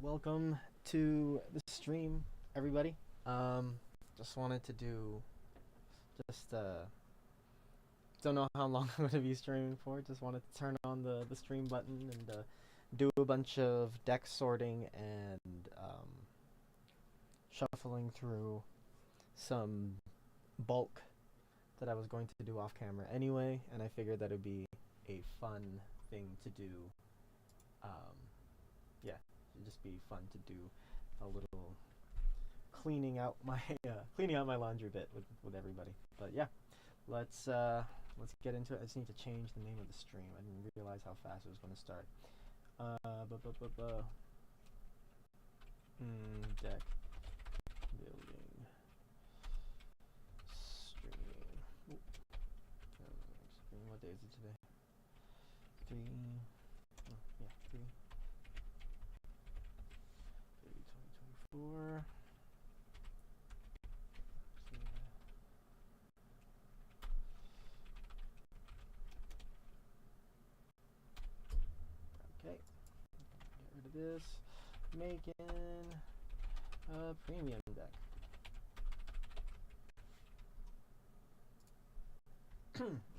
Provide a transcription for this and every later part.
Welcome to the stream, everybody. Just wanted to do, just don't know how long I'm gonna be streaming for. Just wanted to turn on the stream button and do a bunch of deck sorting and shuffling through some bulk that I was going to do off camera anyway, and I figured that it'd be a fun thing to do. Yeah, it'd just be fun to do a little cleaning out my laundry bit with everybody. But yeah, let's get into it. I just need to change the name of the stream. I didn't realize how fast it was going to start. Deck building stream. Stream. What day is it today? 3. Oh, yeah, 3. 2024. Okay, get rid of this. Making a premium deck.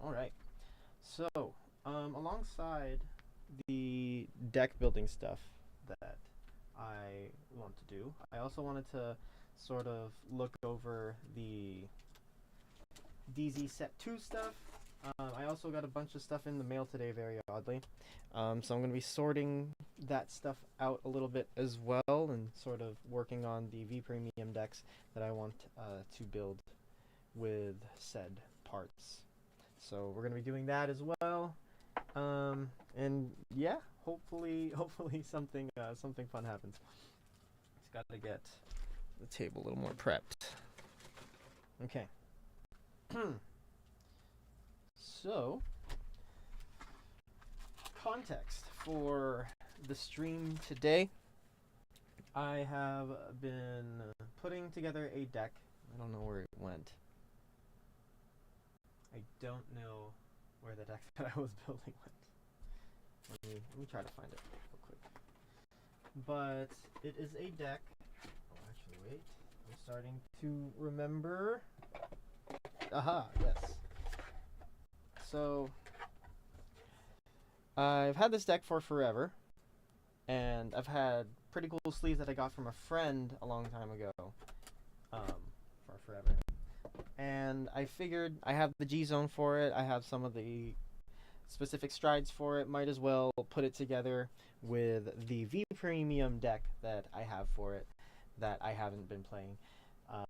All right. So, alongside the deck building stuff that I want to do, I also wanted to sort of look over the DZ Set 2 stuff. I also got a bunch of stuff in the mail today, very oddly. So I'm going to be sorting that stuff out a little bit as well and sort of working on the V Premium decks that I want to build with said parts. So we're going to be doing that as well. And yeah, hopefully something fun happens. Just got to get the table a little more prepped. Okay. So, context for the stream today. I have been putting together a deck. I don't know where it went. I don't know where the deck that I was building went. Let me try to find it real quick. But it is a deck. Oh, actually, wait. I'm starting to remember. Aha, yes. So, I've had this deck for forever, and I've had pretty cool sleeves that I got from a friend a long time ago, for forever. And I figured I have the G-Zone for it, I have some of the specific strides for it, might as well put it together with the V Premium deck that I have for it that I haven't been playing,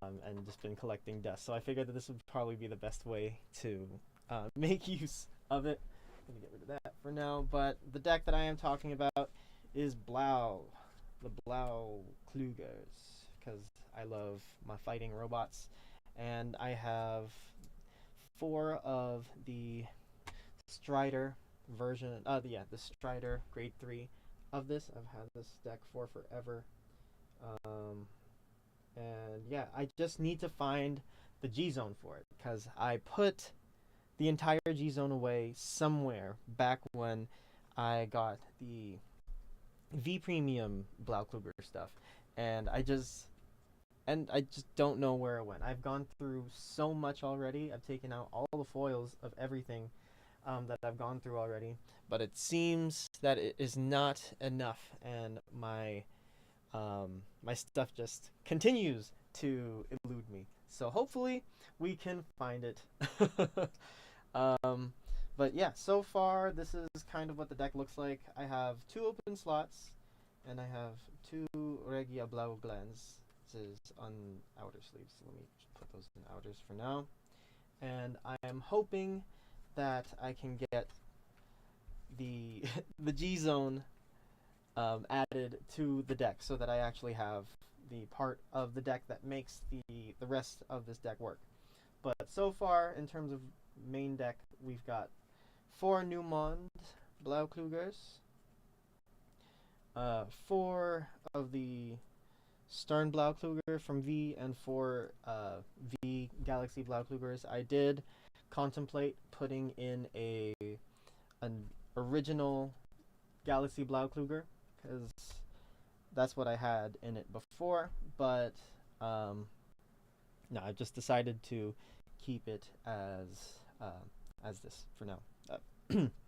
and just been collecting dust. So I figured that this would probably be the best way to make use of it. I'm gonna get rid of that for now, but the deck that I am talking about is the Bluaklugers, because I love my fighting robots, and I have 4 of the Strider version, the Strider Grade 3 of this. I've had this deck for forever, and yeah, I just need to find the G-Zone for it, because I put the entire G-Zone away somewhere back when I got the V Premium Blaukluger stuff, and I just don't know where it went. I've gone through so much already. I've taken out all the foils of everything that I've gone through already, but it seems that it is not enough, and my stuff just continues to elude me. So hopefully we can find it. But yeah, so far this is kind of what the deck looks like. I have 2 open slots, and I have 2 Regia Bluaklugers. This is on outer sleeves. So let me just put those in outers for now. And I am hoping that I can get the the G-Zone added to the deck, so that I actually have the part of the deck that makes the rest of this deck work. But so far, in terms of main deck, we've got 4 Newmond Bluaklugers, 4 of the Stern Blaukluger from V, and 4 V Galaxy Blauklugers. I did contemplate putting in an original Galaxy Blaukluger, because that's what I had in it before, but no, I've just decided to keep it as this for now.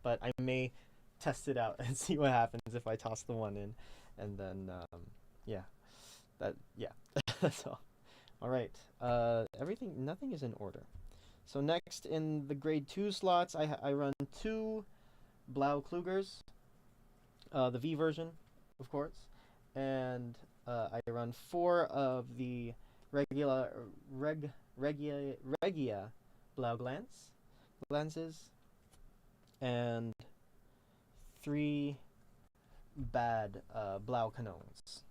But I may test it out and see what happens if I toss the one in, and then yeah, yeah, that's all. All right, nothing is in order. So next in the grade 2 slots, I run 2 Bluaklugers, the V version, of course, and I run 4 of the regular regia glances, and 3 bad Blaukanons.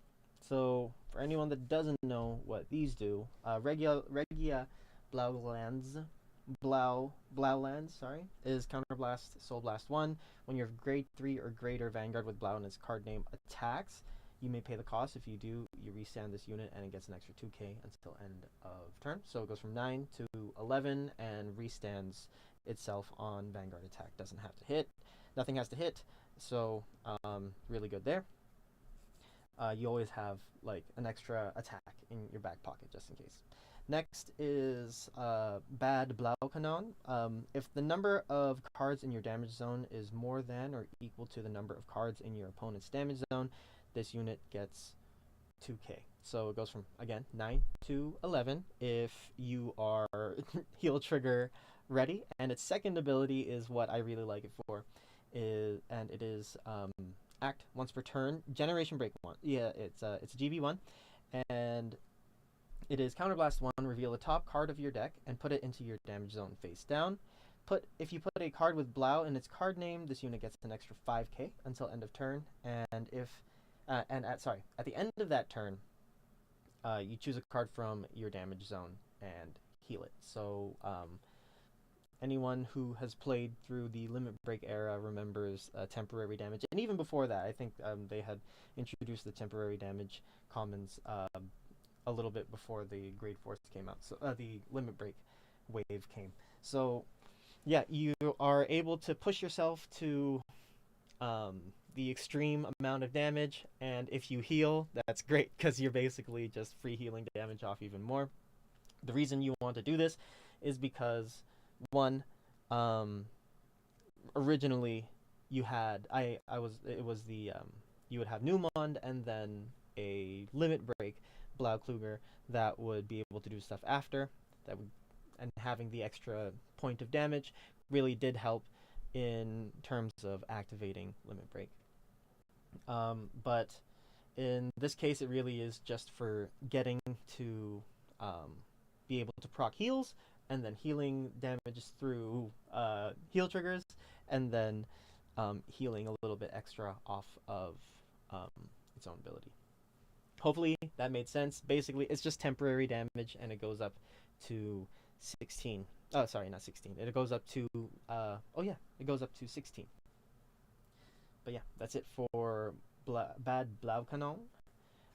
So for anyone that doesn't know what these do, regia Blauglands Blaulands, sorry, is Counterblast Soul Blast 1. When your grade 3 or greater Vanguard with Blau in its card name attacks, you may pay the cost. If you do, you restand this unit and it gets an extra 2k until end of turn. So it goes from 9 to 11 and restands itself on Vanguard attack. Doesn't have to hit. Nothing has to hit. So really good there. You always have like an extra attack in your back pocket just in case. Next is Bad Blaukanon. If the number of cards in your damage zone is more than or equal to the number of cards in your opponent's damage zone, this unit gets 2k. So it goes from, again, 9 to 11 if you are heal trigger ready. And its second ability is what I really like it for. And it is act once per turn. Generation Break 1. Yeah, it's a GB1. And it is Counterblast 1, reveal the top card of your deck and put it into your damage zone face down. If you put a card with Blau in its card name, this unit gets an extra 5k until end of turn. And at the end of that turn, you choose a card from your damage zone and heal it. So anyone who has played through the Limit Break era remembers temporary damage. And even before that, I think they had introduced the temporary damage commons a little bit before the Grade 4s came out. So the Limit Break wave came. So yeah, you are able to push yourself to the extreme amount of damage, and if you heal, that's great because you're basically just free healing damage off even more. The reason you want to do this is because one, originally you had you would have Newmond and then a Limit Break Blaukluger that would be able to do stuff after that would, and having the extra point of damage really did help in terms of activating Limit Break. But in this case, it really is just for getting to be able to proc heals and then healing damages through heal triggers, and then healing a little bit extra off of its own ability. Hopefully that made sense. Basically, it's just temporary damage, and it goes up to 16. Oh, sorry, not 16. It goes up to, it goes up to 16. But yeah, that's it for Bad Blaukanon.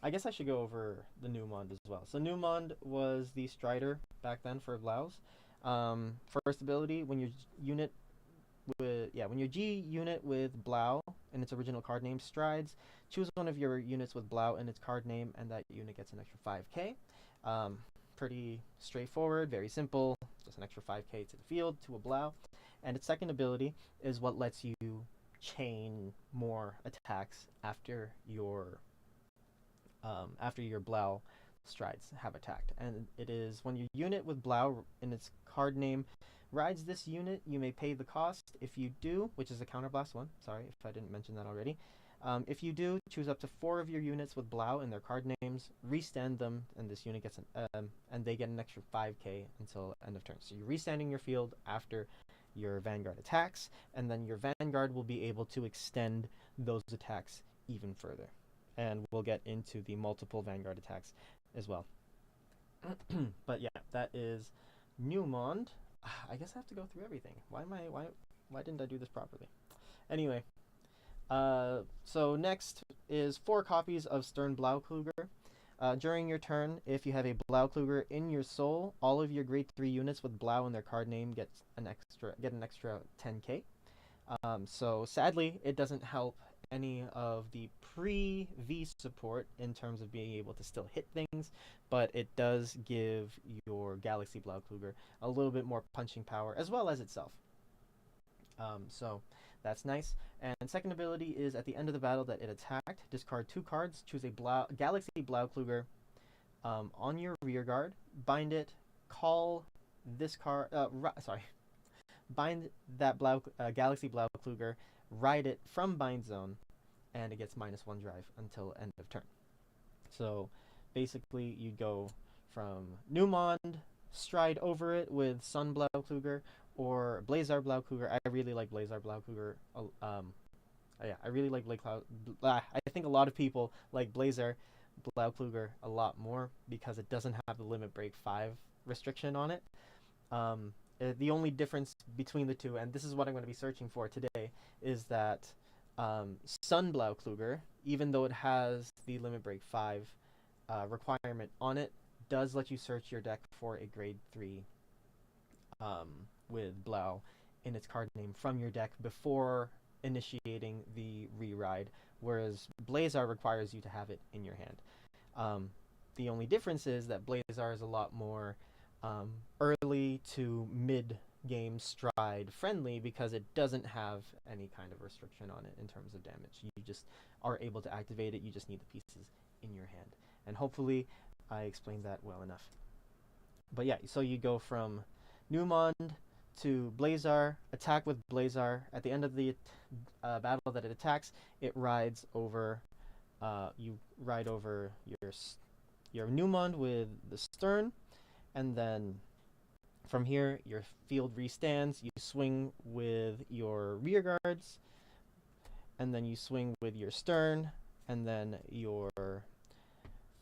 I guess I should go over the Newmond as well. So Newmond was the Strider back then for Blaus. First ability, when your G unit with Blau in its original card name strides, choose one of your units with Blau in its card name, and that unit gets an extra 5k. Pretty straightforward, very simple, just an extra 5k to the field to a Blau. And its second ability is what lets you chain more attacks after your Blau strides have attacked. And it is when your unit with Blau in its card name rides this unit, you may pay the cost. If you do, which is a Counterblast 1, sorry if I didn't mention that already. If you do, choose up to 4 of your units with Blau in their card names, restand them, and this unit gets and they get an extra 5k until end of turn. So you're restanding your field after your Vanguard attacks, and then your Vanguard will be able to extend those attacks even further. And we'll get into the multiple Vanguard attacks as well. But yeah, that is Newmond. I guess I have to go through everything. Why didn't I do this properly? Anyway, so next is 4 copies of Stern Blaukluger. During your turn, if you have a Blaukluger in your soul, all of your grade 3 units with Blau in their card name get an extra 10k. So sadly, it doesn't help any of the pre-V support in terms of being able to still hit things, but it does give your Galaxy Blaukluger a little bit more punching power as well as itself. So that's nice. And second ability is at the end of the battle that it attacked, discard 2 cards, choose a Galaxy Blaukluger on your rear guard, bind it, call this card, bind that Galaxy Blaukluger, ride it from bind zone, and it gets -1 drive until end of turn. So basically you go from Newmond, stride over it with Sun Blaukluger, or Blazar Blaukluger. I really like Blazar Blaukluger. Yeah, I really like I think a lot of people like Blazar Blaukluger a lot more because it doesn't have the limit break 5 restriction on it. The only difference between the two, and this is what I'm going to be searching for today, is that Sun Blaukluger, even though it has the limit break 5 requirement on it, does let you search your deck for a grade 3 with Blau in its card name from your deck before initiating the re-ride, whereas Blazar requires you to have it in your hand. The only difference is that Blazar is a lot more early to mid-game stride friendly because it doesn't have any kind of restriction on it in terms of damage. You just are able to activate it, you just need the pieces in your hand. And hopefully I explained that well enough. But yeah, so you go from Newmond to Blazar, attack with Blazar. At the end of the battle that it attacks, it rides over, you ride over your Newmond with the stern, and then from here your field restands, you swing with your rear guards, and then you swing with your stern, and then your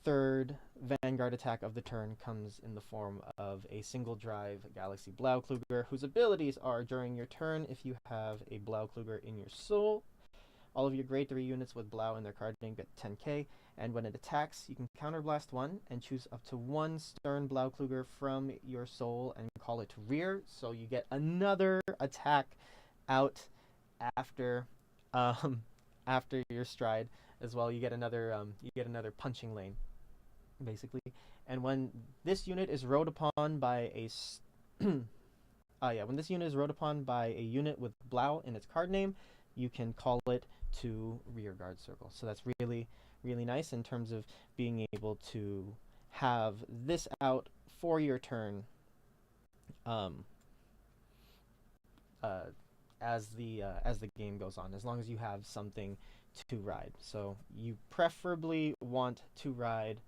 third Vanguard attack of the turn comes in the form of a single drive Galaxy Blaukluger, whose abilities are: during your turn, if you have a Blaukluger in your soul, all of your grade 3 units with Blau in their card name get 10k, and when it attacks, you can counterblast 1 and choose up to 1 Stern Blaukluger from your soul and call it rear, so you get another attack out after after your stride as well. You get another punching lane, basically. And when this unit is rode upon by a when this unit is rode upon by a unit with Blau in its card name, you can call it to rear guard circle. So that's really, really nice in terms of being able to have this out for your turn as the game goes on, as long as you have something to ride. So you preferably want to ride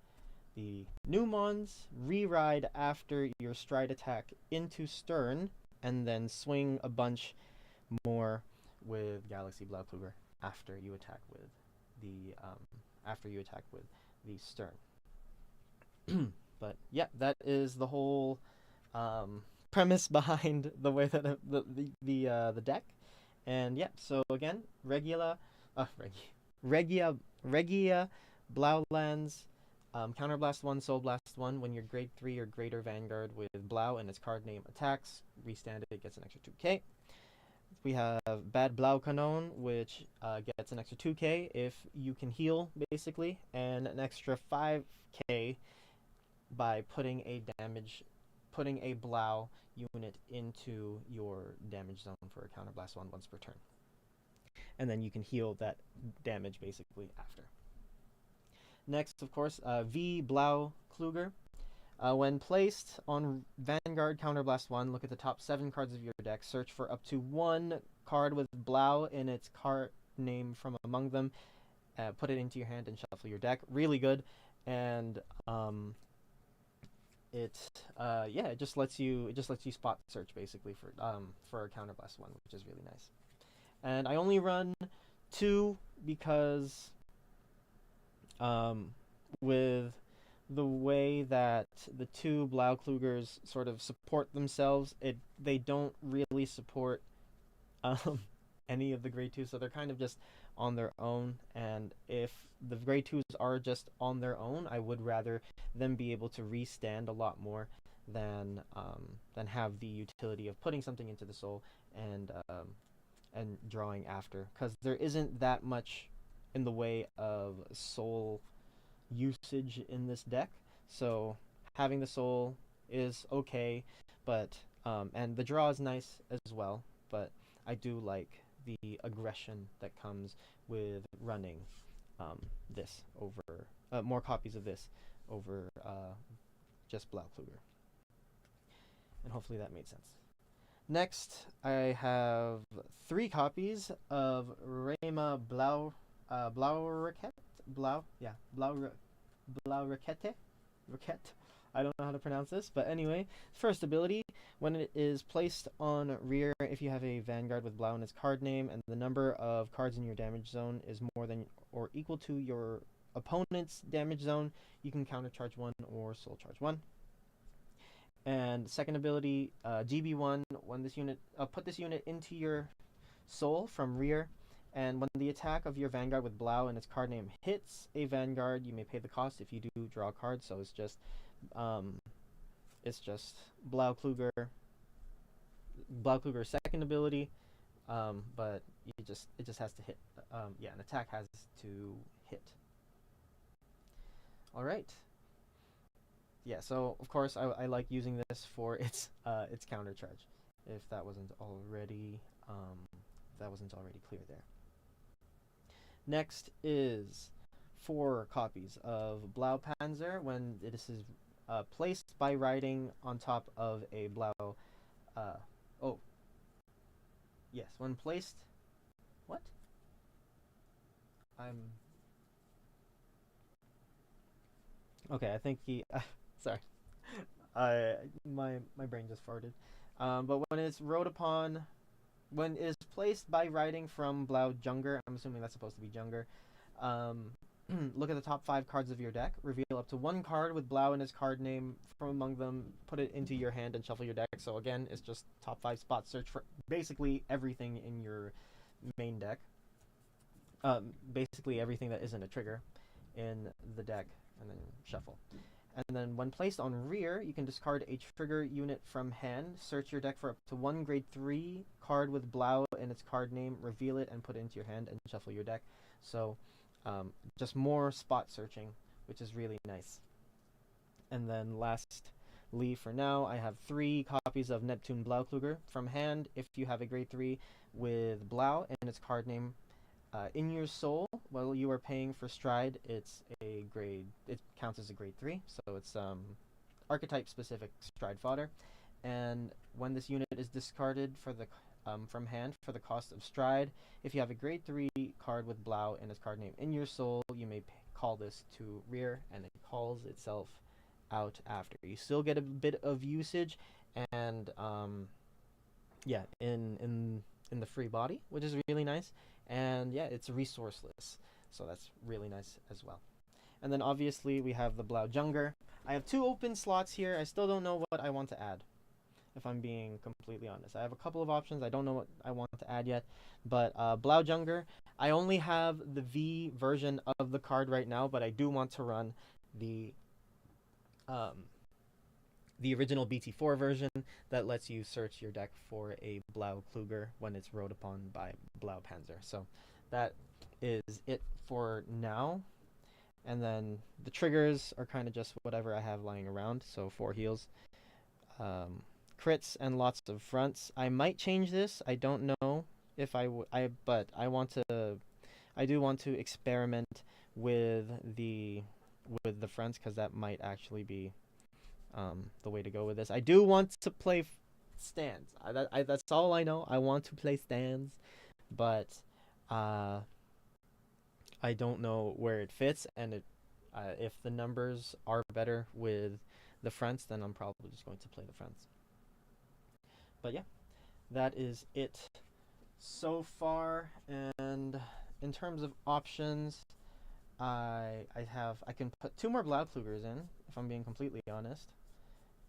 the Newmons, re-ride after your stride attack into stern, and then swing a bunch more with Galaxy Blaukluger after you attack with the stern. But yeah, that is the whole premise behind the way that the deck. And yeah, so again, Regia Blaulands, Counterblast 1, Soul Blast 1. When your grade 3 or greater Vanguard with Blau and its card name attacks, restand it gets an extra 2k. We have Bad Blau Kanon, which gets an extra 2k if you can heal, basically, and an extra 5k by putting a Blau unit into your damage zone for a Counterblast 1 once per turn. And then you can heal that damage, basically, after. Next, of course, V Blaukluger. When placed on Vanguard Counterblast 1, look at the top 7 cards of your deck. Search for up to 1 card with Blau in its card name from among them. Put it into your hand and shuffle your deck. Really good, and it just lets you spot search basically for Counterblast 1, which is really nice. And I only run 2 because with the way that the 2 Blauklugers sort of support themselves, they don't really support any of the grade 2s, so they're kind of just on their own. And if the grade 2s are just on their own, I would rather them be able to restand a lot more than have the utility of putting something into the soul and drawing after, because there isn't that much in the way of soul usage in this deck. So having the soul is okay, but and the draw is nice as well. But I do like the aggression that comes with running this over more copies of this over just Blaukluger. And hopefully that made sense. Next, I have 3 copies of Rema Blaurakette. Blaurakette. Raquette. I don't know how to pronounce this, but anyway, first ability, when it is placed on rear, if you have a Vanguard with Blau in its card name and the number of cards in your damage zone is more than or equal to your opponent's damage zone, you can counter charge 1 or soul charge 1. And second ability, GB1, when this unit, put this unit into your soul from rear, and when the attack of your Vanguard with Blau and its card name hits a Vanguard, you may pay the cost if you do draw a card. So it's just Blaukluger's second ability, but it just has to hit. An attack has to hit. All right. Yeah, so of course I like using this for its counter charge, if that wasn't already clear there. Next is 4 copies of Blaupanzer when this is placed by riding on top of a Blau. When placed. What? Okay, I think he. Sorry. My brain just farted. But when it's rode upon, when it is placed by riding from Blau Junger, I'm assuming that's supposed to be Junger. Look at the top 5 cards of your deck. Reveal up to 1 card with Blau in its card name from among them. Put it into your hand and shuffle your deck. So again, it's just top 5 spots. Search for basically everything in your main deck. Basically everything that isn't a trigger in the deck, and then shuffle. And then when placed on rear, you can discard a trigger unit from hand, search your deck for up to 1 grade 3 card with Blau in its card name, reveal it and put it into your hand and shuffle your deck. So just more spot searching, which is really nice. And then lastly for now, I have 3 copies of Neptune Blaukluger from hand. If you have a grade 3 with Blau and its card name in your soul, while you are paying for stride, it counts as a grade 3, so it's archetype specific stride fodder. And when this unit is discarded for the from hand for the cost of stride, if you have a grade 3 card with Blau and its card name in your soul, you may call this to rear, and it calls itself out after. You still get a bit of usage, and in the free body, which is really nice. And yeah, it's resourceless, so that's really nice as well. And then obviously we have the Blau Junger. I have 2 open slots here. I still don't know what I want to add, if I'm being completely honest. I have a couple of options. I don't know what I want to add yet. But Blau Junger, I only have the V version of the card right now, but I do want to run the original BT4 version that lets you search your deck for a Blaukluger when it's rode upon by Blaupanzer. So that is it for now. And then the triggers are kind of just whatever I have lying around. So 4 heals, crits, and lots of fronts. I might change this. I don't know if but I do want to experiment with the fronts, because that might actually be the way to go with this. I do want to play stands. That's all I know. I want to play stands, but I don't know where it fits, and if the numbers are better with the fronts, then I'm probably just going to play the fronts. But yeah, that is it so far. And in terms of options, I can put 2 more Blauklugers in, if I'm being completely honest.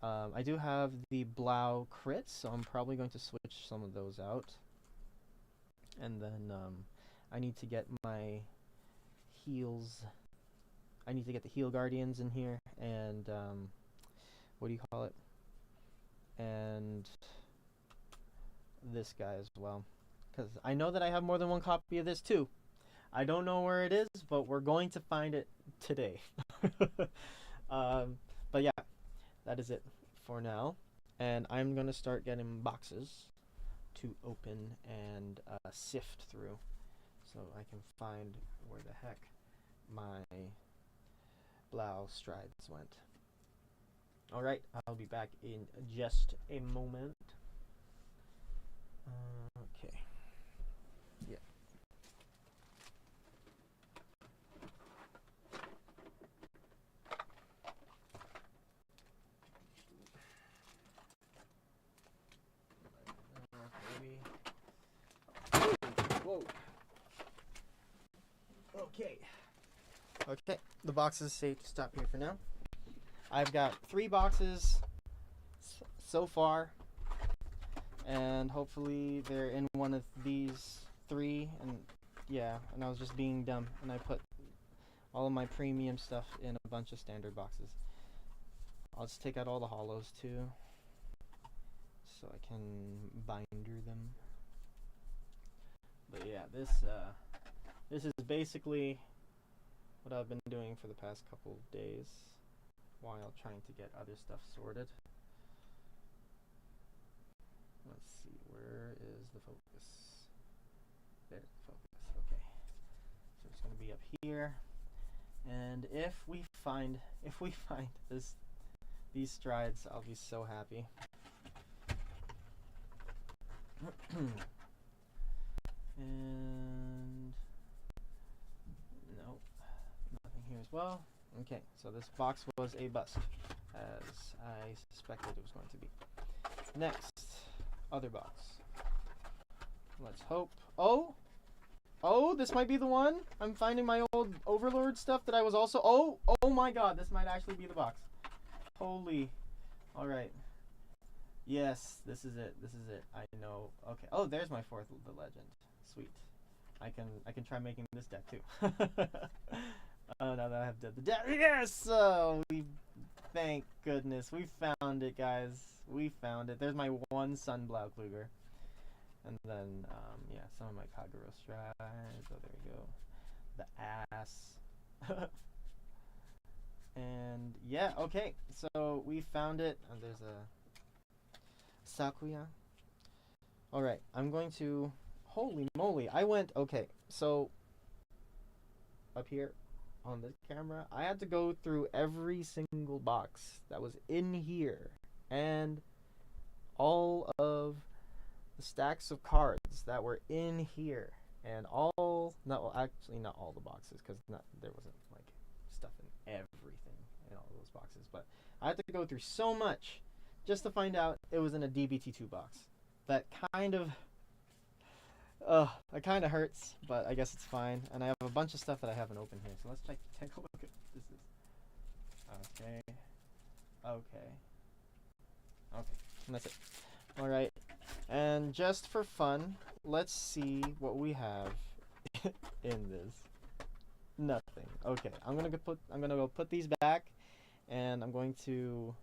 I do have the Blau crits, so I'm probably going to switch some of those out. And then I need to get my heals. I need to get the Heal Guardians in here, and what do you call it? And this guy as well, because I know that I have more than 1 copy of this too. I don't know where it is, but we're going to find it today. But yeah, that is it for now. And I'm going to start getting boxes to open and sift through so I can find where the heck my Blau strides went. Alright, I'll be back in just a moment. Okay. Yeah. Whoa. Okay. Okay, the box is safe to stop here for now. I've got 3 boxes so far, and hopefully they're in one of these 3. And yeah, and I was just being dumb, and I put all of my premium stuff in a bunch of standard boxes. I'll just take out all the hollows too, so I can binder them. But yeah, this is basically what I've been doing for the past couple of days while trying to get other stuff sorted. Let's see, where is the focus? There's the focus. Okay, so it's going to be up here, and if we find these strides, I'll be so happy. And nope, nothing here as well. Okay, so this box was a bust, as I suspected it was going to be. Next, other box. Let's hope. Oh, this might be the one. I'm finding my old Overlord stuff that I was also. Oh my God, this might actually be the box. Holy. All right. Yes, this is it. This is it. I know. Okay. Oh, there's my 4th the legend. Sweet. I can try making this deck too. Oh, now that I have the deck. Yes. Thank goodness we found it, guys. We found it. There's my 1 Sun Blaukluger, and then yeah, some of my Kagero strides. Oh, there we go. The ass. And yeah, okay. So we found it. And there's a Sakuya. Alright, I'm going to... Holy moly, I went... Okay, so... Up here on this camera, I had to go through every single box that was in here. And all of the stacks of cards that were in here. And all... No, actually not all the boxes, because there wasn't, like, stuff in everything in all those boxes. But I had to go through so much just to find out it was in a DBT2 box. That kind of hurts, but I guess it's fine. And I have a bunch of stuff that I haven't opened here, so let's take a look at what this is. Okay, and that's it. Alright, and just for fun, let's see what we have in this. Nothing. Okay, I'm gonna go put these back, and I'm going to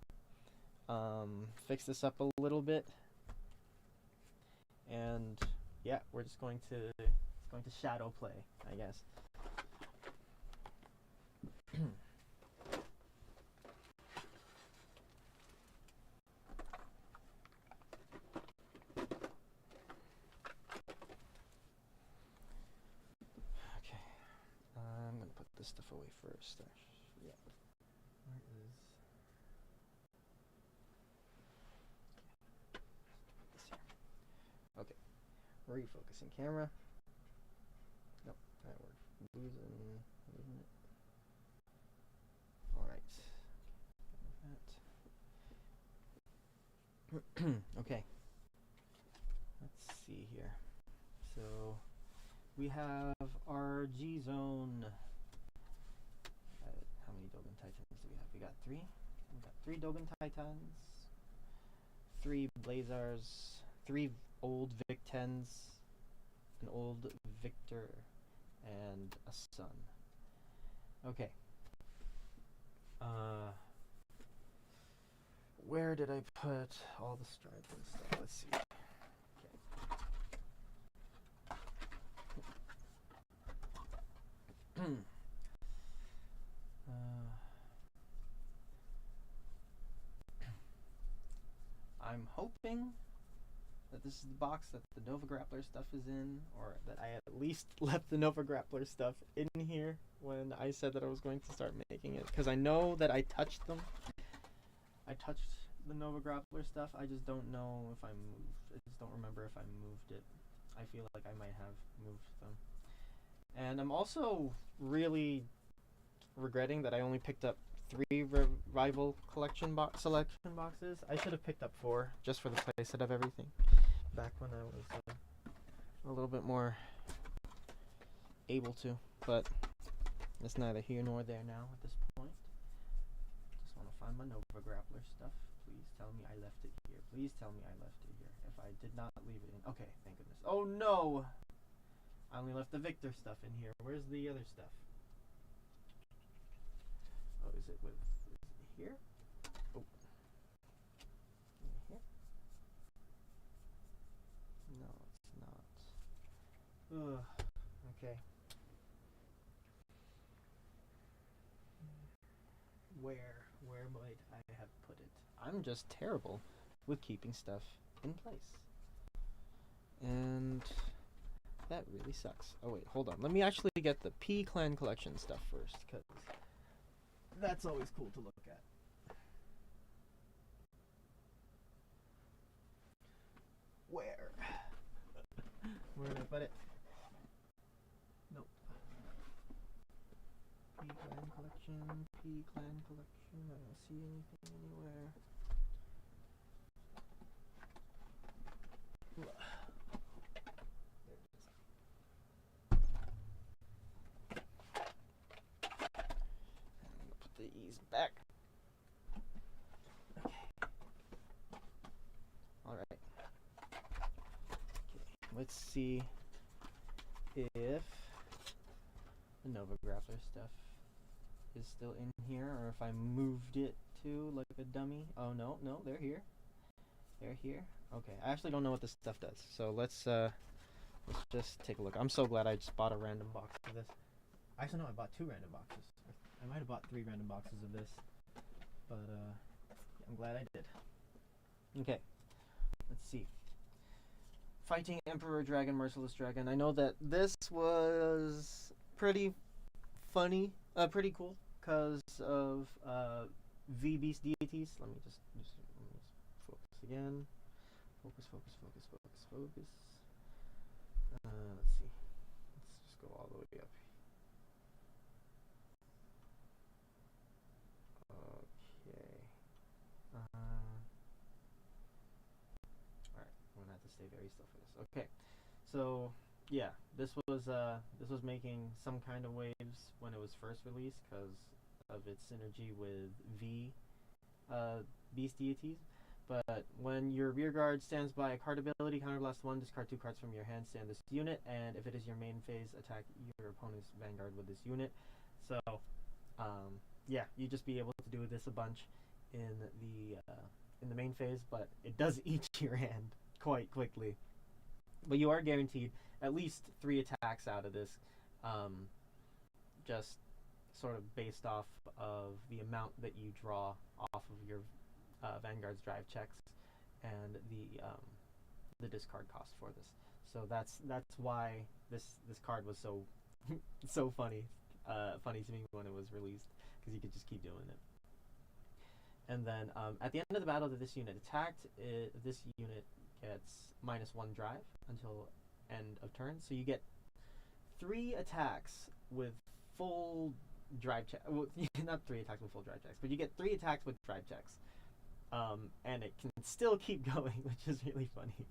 fix this up a little bit. And yeah, we're just going to shadow play, I guess. Okay, I'm gonna put this stuff away first. Yeah. Where is? This here. Okay. Refocusing camera. Nope, that worked. Losing it. Alright. Okay. Let's see here. So we have our G zone. How many Dogen Titans do we have? We got 3. We got 3 Dogen Titans, 3 Blazars, 3 old Vic 10s, an old Victor, and a Sun. Okay. Where did I put all the strides and stuff? Let's see. Okay. I'm hoping that this is the box that the Nova Grappler stuff is in, or that I at least left the Nova Grappler stuff in here when I said that I was going to start making it, because I know that I touched them. I touched the Nova Grappler stuff. I just don't know if I moved. I just don't remember if I moved it. I feel like I might have moved them. And I'm also really regretting that I only picked up 3 rival selection boxes. I should have picked up 4 just for the playset of everything back when I was a little bit more able to, but it's neither here nor there now at this point. Just want to find my Nova Grappler stuff. Please tell me I left it here. Please tell me I left it here. If I did not leave it in. Okay, thank goodness. Oh no! I only left the Victor stuff in here. Where's the other stuff? Oh, is it here? Oh. Here? No, it's not. Ugh. Okay. Where might I have put it? I'm just terrible with keeping stuff in place. And that really sucks. Oh wait, hold on. Let me actually get the P Clan collection stuff first, because that's always cool to look at. Where? Where did I put it? Nope. P Clan collection, P Clan collection. I don't see anything anywhere. There it is. And put these back. Okay. Alright. Okay. Let's see if the Nova Grappler stuff is still in here, or if I moved it to like a dummy. Oh no, they're here. They're here. Okay, I actually don't know what this stuff does, so let's just take a look. I'm so glad I just bought a random box of this. Actually, no, I bought 2 random boxes. I might have bought 3 random boxes of this, but I'm glad I did. Okay, let's see. Fighting Emperor Dragon, Merciless Dragon. I know that this was pretty funny, pretty cool, because of V Beast deities. Let me just focus again. Focus. Let's see. Let's just go all the way up. Okay. Alright, I'm gonna have to stay very still for this. Okay. So yeah, this was making some kind of waves when it was first released because of its synergy with V Beast deities. But when your rear guard stands by a card ability, counterblast 1, discard 2 cards from your hand, stand this unit, and if it is your main phase, attack your opponent's vanguard with this unit. So, yeah, you just be able to do this a bunch in the main phase, but it does eat your hand quite quickly. But you are guaranteed at least 3 attacks out of this, just sort of based off of the amount that you draw off of your Vanguard's drive checks and the discard cost for this. So that's why this card was so so funny to me when it was released, because you could just keep doing it. And then at the end of the battle that this unit attacked, this unit gets -1 drive until end of turn. So you get 3 attacks with full drive check. Well, not 3 attacks with full drive checks, but you get 3 attacks with drive checks. And it can still keep going, which is really funny.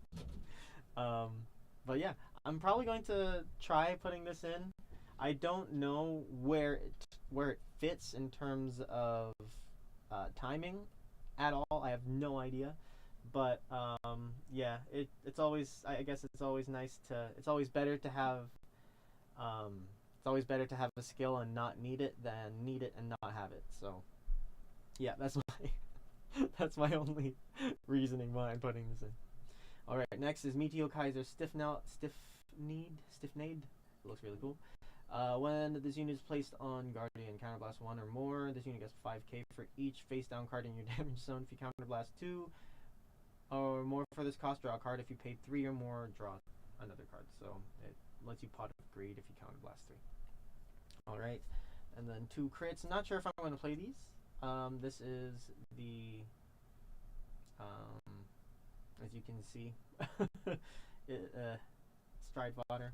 But yeah, I'm probably going to try putting this in. I don't know where it fits in terms of timing at all. I have no idea. But yeah, it's always, I guess it's always nice to, it's always better to have a skill and not need it than need it and not have it. So yeah, that's my only reasoning behind putting this in. Alright, next is Meteor Kaiser Stiffnade. It looks really cool. When this unit is placed on Guardian Counterblast 1 or more, this unit gets 5k for each face down card in your damage zone. If you Counterblast 2 or more for this cost, draw a card. If you pay 3 or more, draw another card. So it lets you Pot of Greed if you Counterblast 3. Alright, and then 2 crits. Not sure if I'm going to play these. This is the, as you can see, Stride Fodder.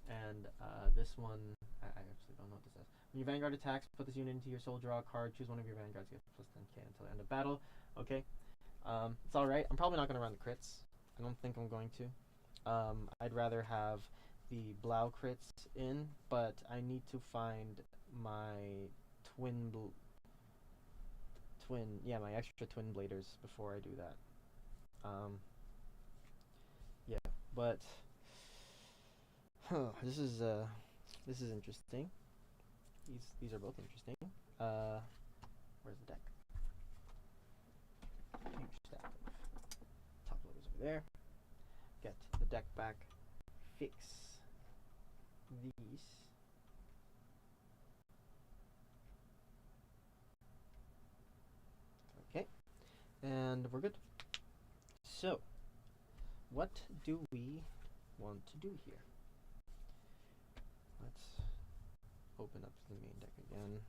And this one, I actually don't know what this says. When your Vanguard attacks, put this unit into your soul, draw a card, choose one of your Vanguards, get plus 10k until the end of battle. Okay. It's alright. I'm probably not going to run the crits. I don't think I'm going to. I'd rather have the Blau crits in, but I need to find my my extra twin bladers before I do that. Yeah, but this is interesting. These are both interesting. Where's the deck? Huge stack of top loaders over there. Get the deck back. Fix these. Okay, and we're good. So, what do we want to do here? Let's open up the main deck again.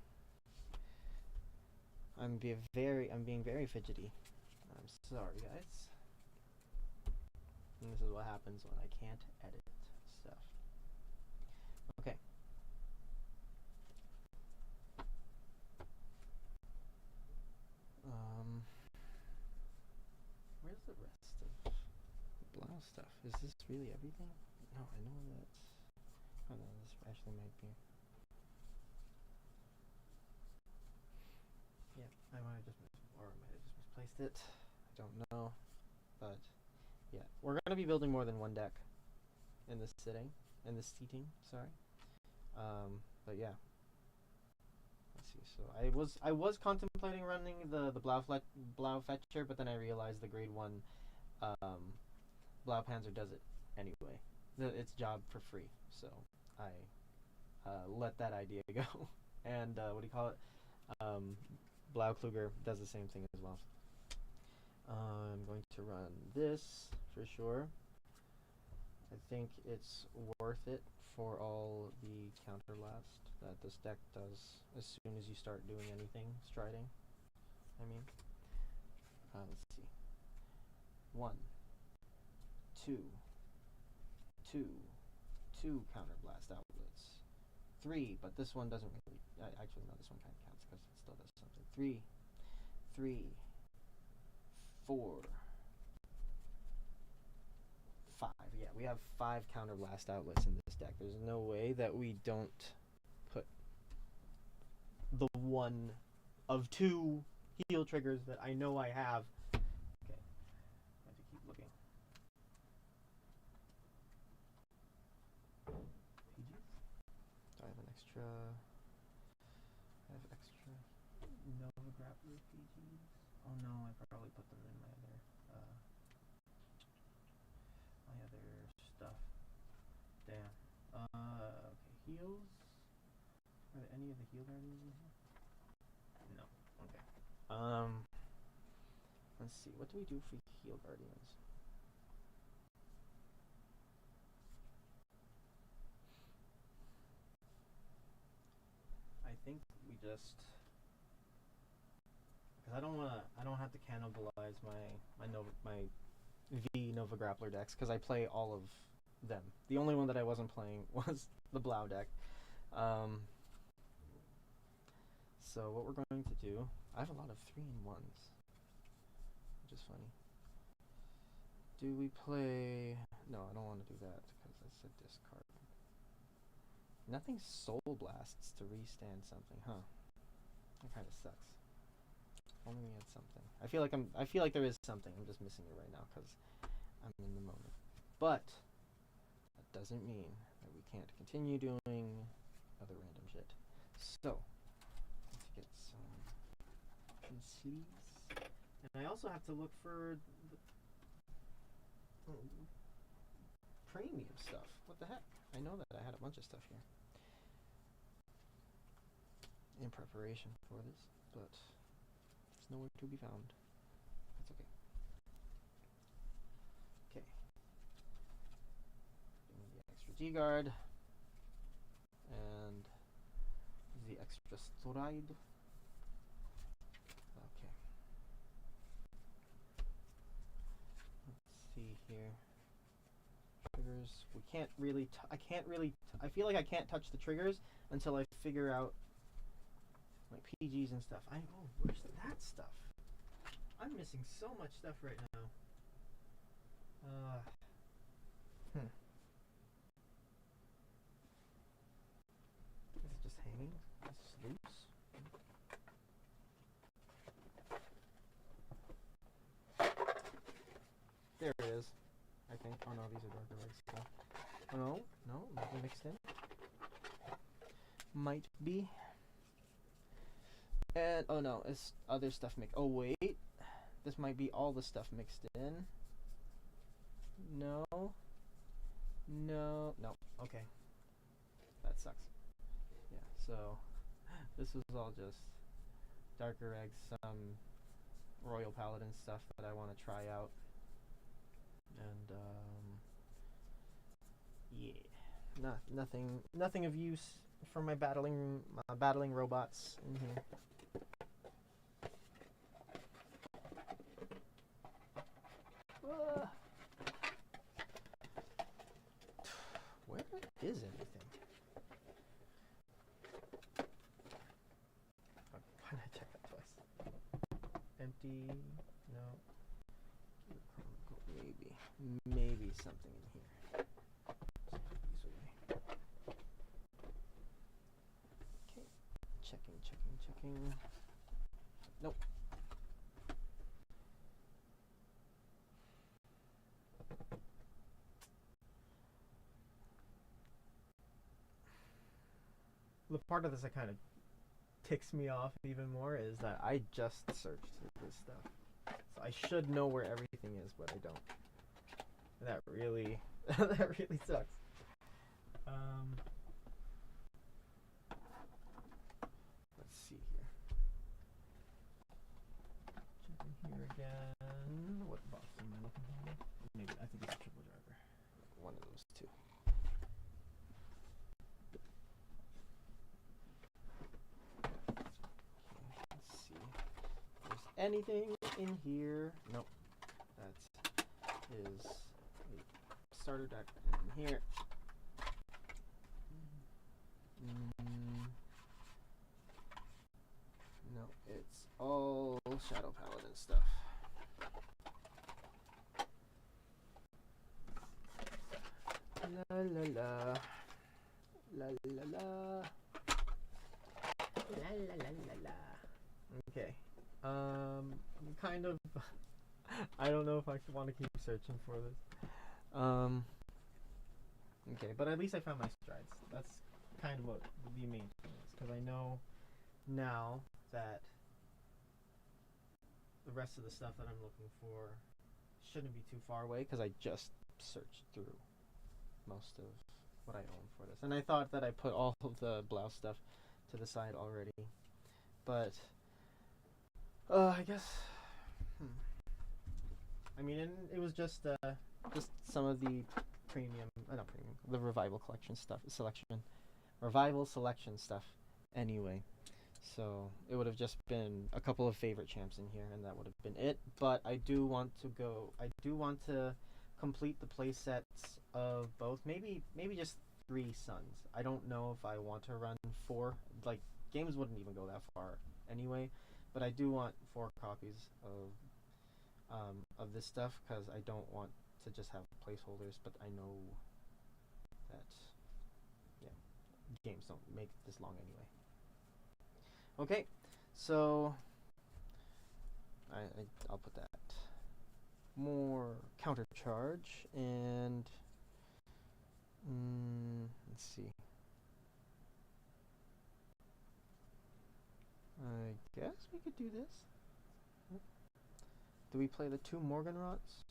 I'm being very fidgety. I'm sorry, guys. And this is what happens when I can't edit stuff. Okay. Where's the rest of Blau stuff? Is this really everything? No, I know that. Oh no, this actually might be. Yeah, I might have just misplaced it. I don't know, but yeah, we're gonna be building more than one deck in this seating. Sorry, but yeah. Let's see. So I was contemplating running the Blau Fetcher, but then I realized the grade 1 Blau Panzer does it anyway. Its job for free, so I let that idea go. And what do you call it? Bluaklugers does the same thing as well. I'm going to run this for sure. I think it's worth it for all the counterblast that this deck does as soon as you start doing anything striding. I mean, let's see. 1, 2, 2 counterblast outlets. 3, but this one doesn't really. Actually, no, this one kind of counts because it still does something. 3, 4, 5. Yeah, we have 5 counterblast outlets in this deck. There's no way that we don't put the one of 2 heal triggers that I know I have. Okay, I have to keep looking. PGs? Do I have an extra? I have extra Nova Grappler PGs. Oh no, I probably put them in my other stuff. Damn. Okay, heals. Are there any of the heal guardians in here? No. Okay. Let's see. What do we do for heal guardians? I think we just, because I don't have to cannibalize my V Nova Grappler decks, because I play all of them. The only one that I wasn't playing was the Blau deck. So what we're going to do, I have a lot of 3-in-1s, which is funny. Do we play? No, I don't want to do that because it's a discard. Nothing Soul Blasts to restand something, huh? That kind of sucks. Only we had something. I feel like there is something. I'm just missing it right now because I'm in the moment. But that doesn't mean that we can't continue doing other random shit. So let's get some sleeves, and I also have to look for the premium stuff. What the heck? I know that I had a bunch of stuff here. in preparation for this, but it's nowhere to be found. That's okay. Okay. The extra G-guard and the extra stride. Okay. Let's see here. Triggers. We can't really. I feel like I can't touch the triggers until I figure out my PGs and stuff. Where's that stuff? I'm missing so much stuff right now. Is it just hanging? Is it loose? There it is. I think. Oh no, these are darker red stuff. Oh no, might be mixed in. Might be. And oh no, it's other stuff mixed. Oh wait, this might be all the stuff mixed in. No. Okay, that sucks. Yeah. So this was all just darker eggs, some Royal Paladin stuff that I want to try out, and yeah, nothing of use for my battling robots in here. Where is anything? Why did I check that twice? Empty. No. Maybe something in here. Let's put these away. Okay. Checking. Nope. The part of this that kind of ticks me off even more is that I just searched this stuff. So I should know where everything is, but I don't. That really sucks. Let's see here. Checking here again. What box am I looking for? Maybe I think it's a triple driver. One of those two. Let's see if there's anything in here. Nope. That is a starter deck in here. No, it's all Shadow Paladin stuff. La la la. La la la. La la la la la. Okay. Kind of. I don't know if I want to keep searching for this. Okay, but at least I found my strides. That's kind of what the main thing is, because I know now that the rest of the stuff that I'm looking for shouldn't be too far away, because I just searched through most of what I own for this. And I thought that I put all of the blouse stuff to the side already, but I guess I mean, it was just some of the the revival selection stuff anyway. So it would have just been a couple of favorite champs in here, and that would have been it. But I do want to complete the play sets of both. Maybe just 3 suns. I don't know if I want to run 4. Like, games wouldn't even go that far anyway. But I do want 4 copies of this stuff, because I don't want to just have placeholders. But I know that games don't make this long anyway. Okay, so I'll put that more counter charge, and let's see. I guess we could do this. Do we play the 2 Morganrots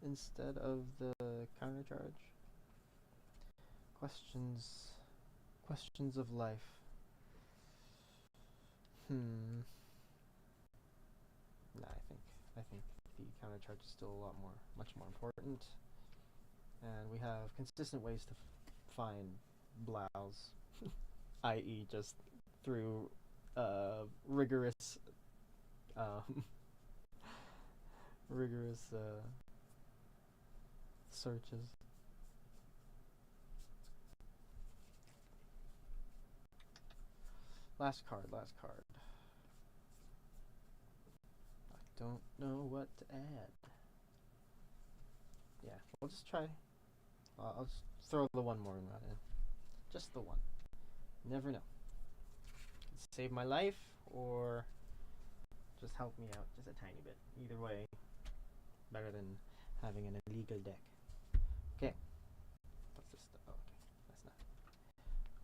instead of the counter charge? Questions of life. Hmm. Nah, I think the counter charge is still a lot more, much more important. And we have consistent ways to find blouse, i.e., just through rigorous, um, rigorous searches. Last card, last card. I don't know what to add. Yeah, we'll just try. I'll just throw the one more in. Just the one. Never know. Save my life or just help me out just a tiny bit. Either way, better than having an illegal deck. Okay. What's this stuff? Oh, okay. That's not.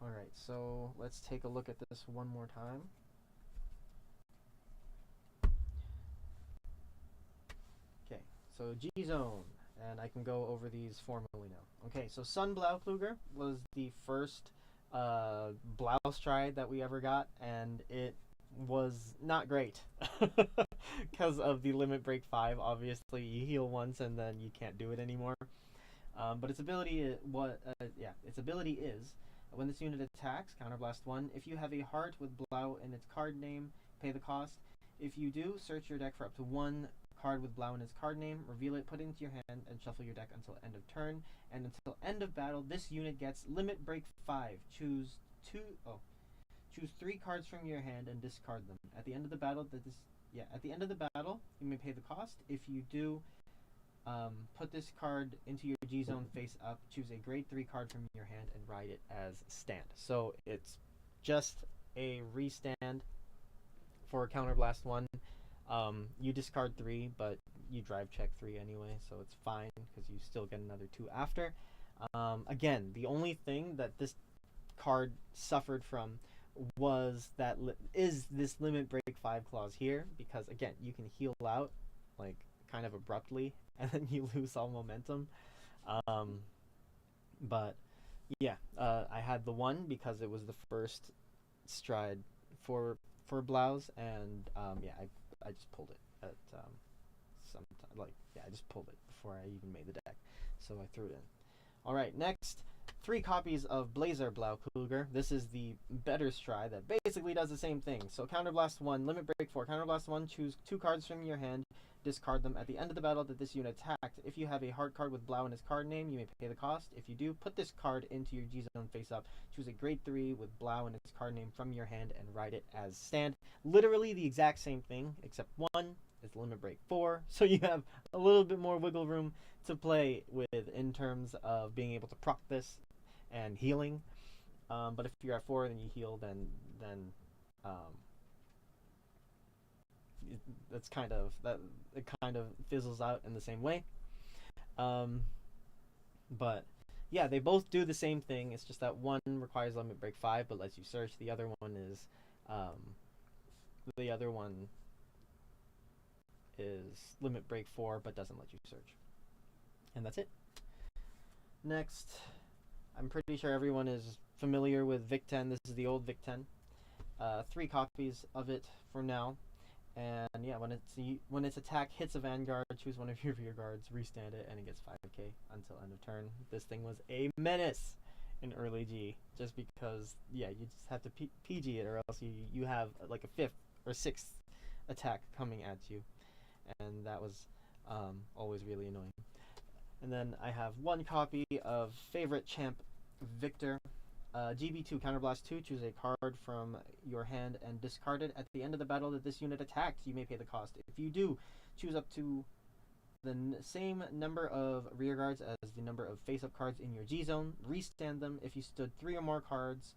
Alright, so let's take a look at this one more time. Okay, so G-Zone. And I can go over these formally now. Okay, so Sun Blaukluger was the first blouse stride that we ever got, and it was not great because of the limit break 5. Obviously, you heal once and then you can't do it anymore. But its ability is when this unit attacks, counterblast 1. If you have a heart with Blau in its card name, pay the cost. If you do, search your deck for up to one card with Blau in its card name, reveal it, put it into your hand, and shuffle your deck until end of turn. And until end of battle, this unit gets limit break 5. Choose 3 cards from your hand and discard them. At the end of the battle, you may pay the cost. If you do, put this card into your G-Zone face up, choose a grade 3 card from your hand, and ride it as stand. So it's just a restand for Counterblast 1. You discard 3, but you drive check 3 anyway, so it's fine because you still get another 2 after. Again, the only thing that this card suffered from was this limit break 5 clause here, because again, you can heal out like kind of abruptly and then you lose all momentum. But yeah, I had the 1 because it was the first stride for Blouse, and yeah, I just pulled it at I just pulled it before I even made the deck, so I threw it in. All right, next, 3 copies of Blazer Blaukluger. This is the better stride that basically does the same thing. So Counterblast 1, Limit Break 4. Counterblast 1, choose 2 cards from your hand, discard them. At the end of the battle that this unit attacked, if you have a hard card with Blau in its card name, you may pay the cost. If you do, put this card into your G-Zone face up, choose a grade 3 with Blau in its card name from your hand, and ride it as stand. Literally the exact same thing, except 1 is Limit Break 4, so you have a little bit more wiggle room to play with in terms of being able to proc this and healing. But if you're at 4 and you heal, then that's kind of it kind of fizzles out in the same way. But yeah, they both do the same thing. It's just that one requires limit break 5 but lets you search. The other one is limit break 4 but doesn't let you search. And that's it. Next, I'm pretty sure everyone is familiar with Vic 10. This is the old Vic 10. 3 copies of it for now. And yeah, when its attack hits a vanguard, choose one of your rear guards, restand it, and it gets 5k until end of turn. This thing was a menace in early G, just because yeah, you just have to PG it, or else you have like a 5th or 6th attack coming at you, and that was always really annoying. And then I have 1 copy of favorite champ Victor. GB2, Counterblast 2, choose a card from your hand and discard it. At the end of the battle that this unit attacked, you may pay the cost. If you do, choose up to the same number of rear guards as the number of face-up cards in your G-Zone. Restand them. If you stood 3 or more cards,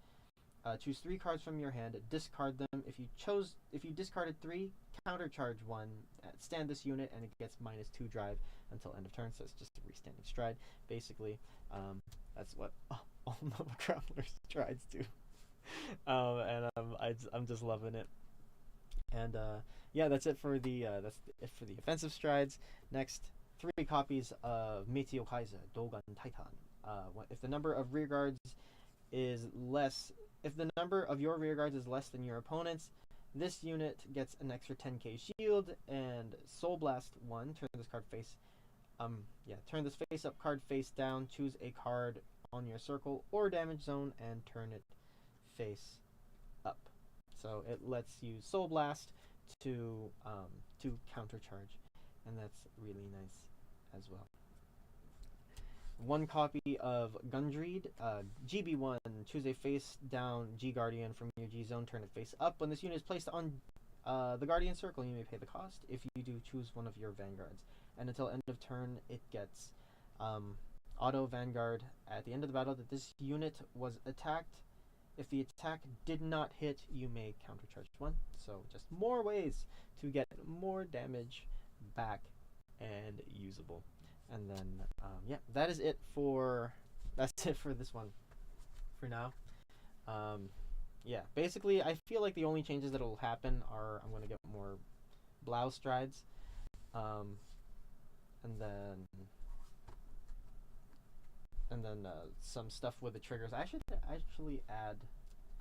choose 3 cards from your hand, discard them. If you discarded 3, countercharge 1, stand this unit, and it gets -2 drive until end of turn, so it's just a restanding stride. Basically, that's what all Nova Grappler strides do. And I'm just loving it. And yeah, that's it for the offensive strides. Next, 3 copies of Meteor Kaiser Dogan Titan. If the number of your rear guards is less than your opponent's, This unit gets an extra 10k shield and Soul Blast 1. Turn this card face turn this face up card face down, choose a card on your circle or damage zone and turn it face up. So it lets you Soul Blast to countercharge, and that's really nice as well. One copy of Gundreed, GB1, choose a face down G Guardian from your G zone, turn it face up. When this unit is placed on the Guardian circle, you may pay the cost. If you do, choose one of your Vanguards. And until end of turn, it gets auto Vanguard at the end of the battle that this unit was attacked. If the attack did not hit, you may countercharge 1. So just more ways to get more damage back and usable. And then, yeah, that's it for this one for now. Yeah, basically, I feel like the only changes that will happen are I'm going to get more Blau strides. And then some stuff with the triggers. I should actually add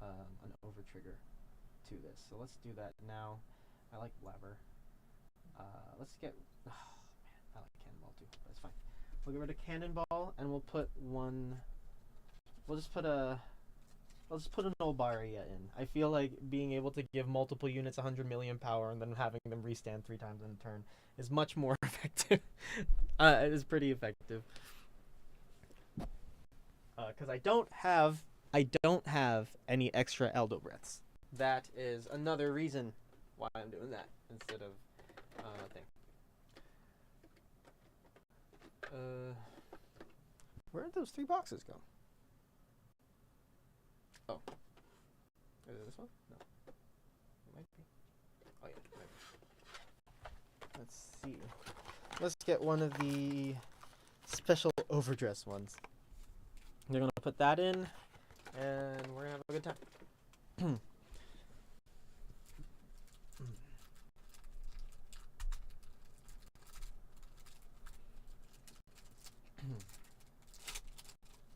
an over trigger to this. So let's do that now. I like Blabber. Let's get. Oh man, I like Cannonball too. That's fine. We'll get rid of Cannonball and we'll put one. We'll just put a. Let's put an Olbaria in. I feel like being able to give multiple units 100 million power and then having them restand 3 times in a turn is much more effective. It is pretty effective. Because I don't have any extra Eldo Breaths. That is another reason why I'm doing that instead of thing. Where did those 3 boxes go? Oh. Is it this one? No. It might be. Oh, yeah. It might be. Let's see. Let's get one of the special overdress ones. They're going to put that in, and we're going to have a good time.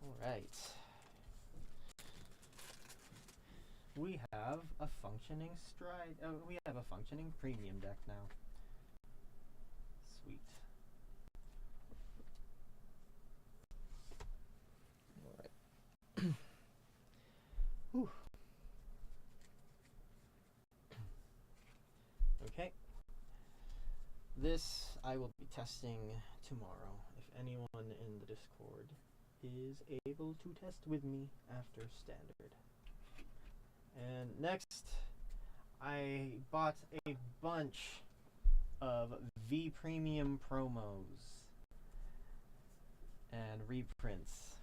All right. We have a functioning stride. Oh, we have a functioning premium deck now. Sweet. All right. Whew. Okay. This I will be testing tomorrow. If anyone in the Discord is able to test with me after standard. And next, I bought a bunch of V Premium promos and reprints.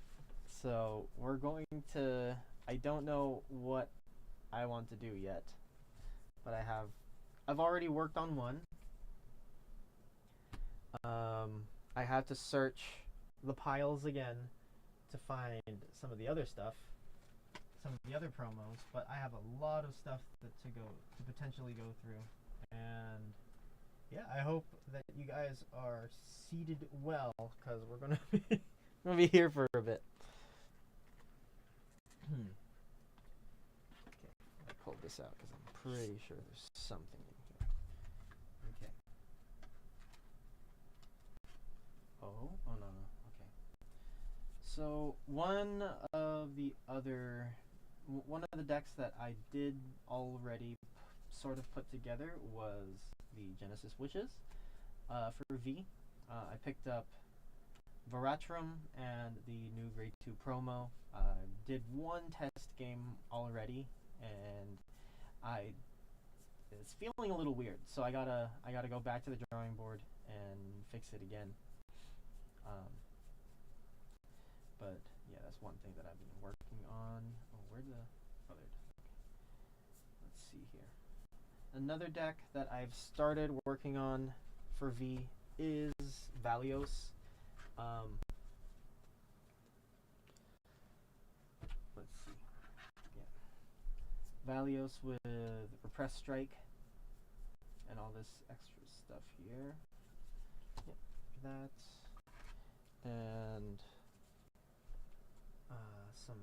So we're going to, I don't know what I want to do yet, but I've already worked on one. I have to search the piles again to find some of the other stuff. Some of the other promos, but I have a lot of stuff to potentially go through, and yeah, I hope that you guys are seated well because we're gonna be here for a bit. Okay, I pulled this out because I'm pretty sure there's something in here. Okay. Oh no. Okay. So one of the decks that I did already sort of put together was the Genesis Witches for V. I picked up Veratrum and the new Grade 2 promo. Did one test game already, and it's feeling a little weird. So I gotta go back to the drawing board and fix it again. But yeah, that's one thing that I've been working on. Oh, where'd the other deck? Let's see here. Another deck that I've started working on for V is Valios. Let's see. Yeah. Valios with Repressed Strike and all this extra stuff here. Yep, that. And some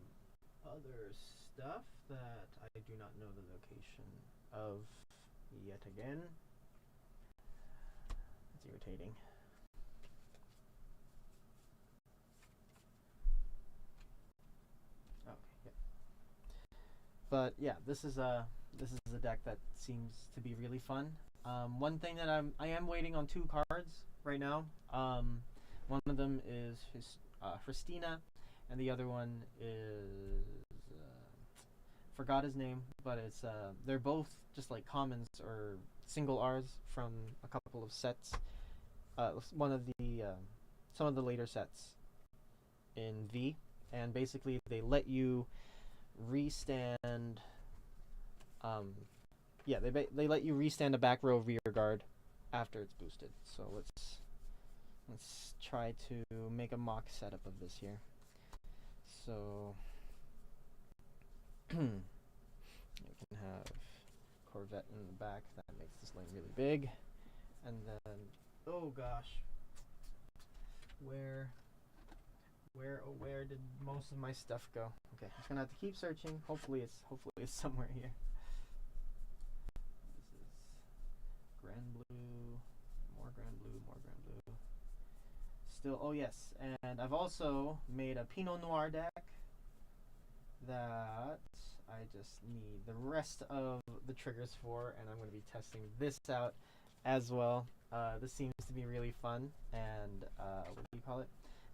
other stuff that I do not know the location of yet again. It's irritating. Okay, yeah. But yeah, this is a deck that seems to be really fun. One thing that I am waiting on 2 cards right now. One of them is Christina, and the other one is forgot his name, but it's they're both just like commons or single R's from a couple of sets. One of the some of the later sets in V, and basically they let you restand. Yeah, they let you restand a back row rear guard after it's boosted. So let's try to make a mock setup of this here. So you can have Corvette in the back. That makes this lane really big. And then, oh gosh, where did most of my stuff go? Okay, I'm just gonna have to keep searching. Hopefully it's somewhere here. This is Grand Blue, more Grand Blue, more Grand Blue. Still, oh yes, and I've also made a Pinot Noir deck that I just need the rest of the triggers for, and I'm going to be testing this out as well. This seems to be really fun, and what do you call it?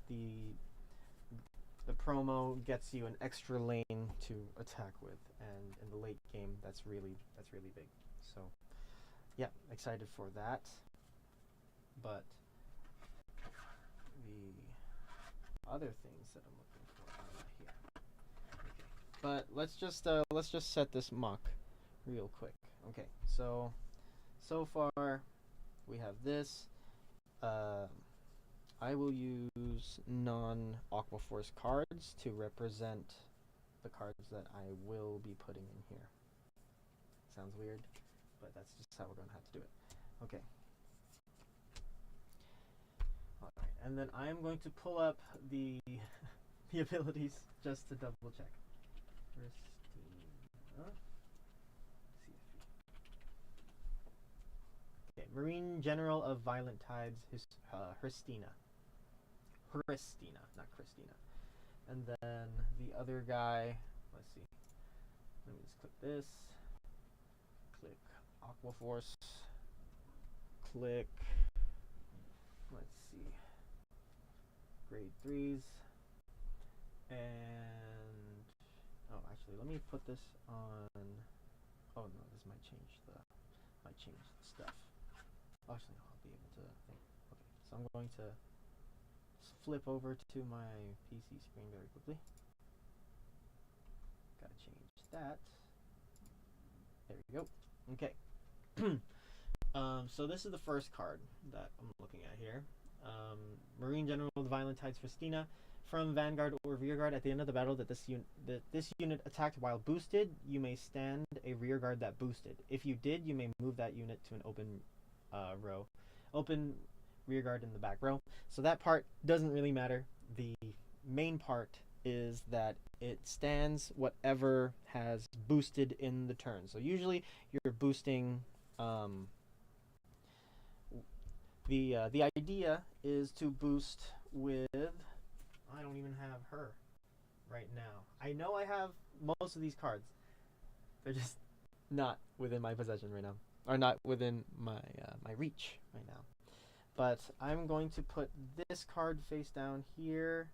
The promo gets you an extra lane to attack with, and in the late game, that's really big. So, yeah, excited for that. But the other things that I'm looking for are right here. Okay. But let's just set this mock real quick. Okay, so far we have this. I will use non-Aqua Force cards to represent the cards that I will be putting in here. Sounds weird, but that's just how we're going to have to do it. Okay. Alright, and then I'm going to pull up the the abilities just to double check. Christina. CFV. Okay, Marine General of Violent Tides, Christina. Christina, not Christina. And then the other guy, let's see. Let me just click this. Click Aqua Force. Click, let's see, grade 3s. And, oh, actually, let me put this on. Oh no, this might change the stuff. Actually, I'll be able to think. Okay, so I'm going to flip over to my PC screen very quickly. Gotta change that. There we go. Okay. So this is the first card that I'm looking at here. Marine General of the Violent Tides Christina. From Vanguard or Rearguard at the end of the battle that this unit attacked while boosted, you may stand a rearguard that boosted. If you did, you may move that unit to an open rearguard in the back row. So that part doesn't really matter. The main part is that it stands whatever has boosted in the turn. So usually you're boosting. The idea is to boost with. I don't even have her right now. I know I have most of these cards. They're just not within my possession right now, or not within my my reach right now. But I'm going to put this card face down here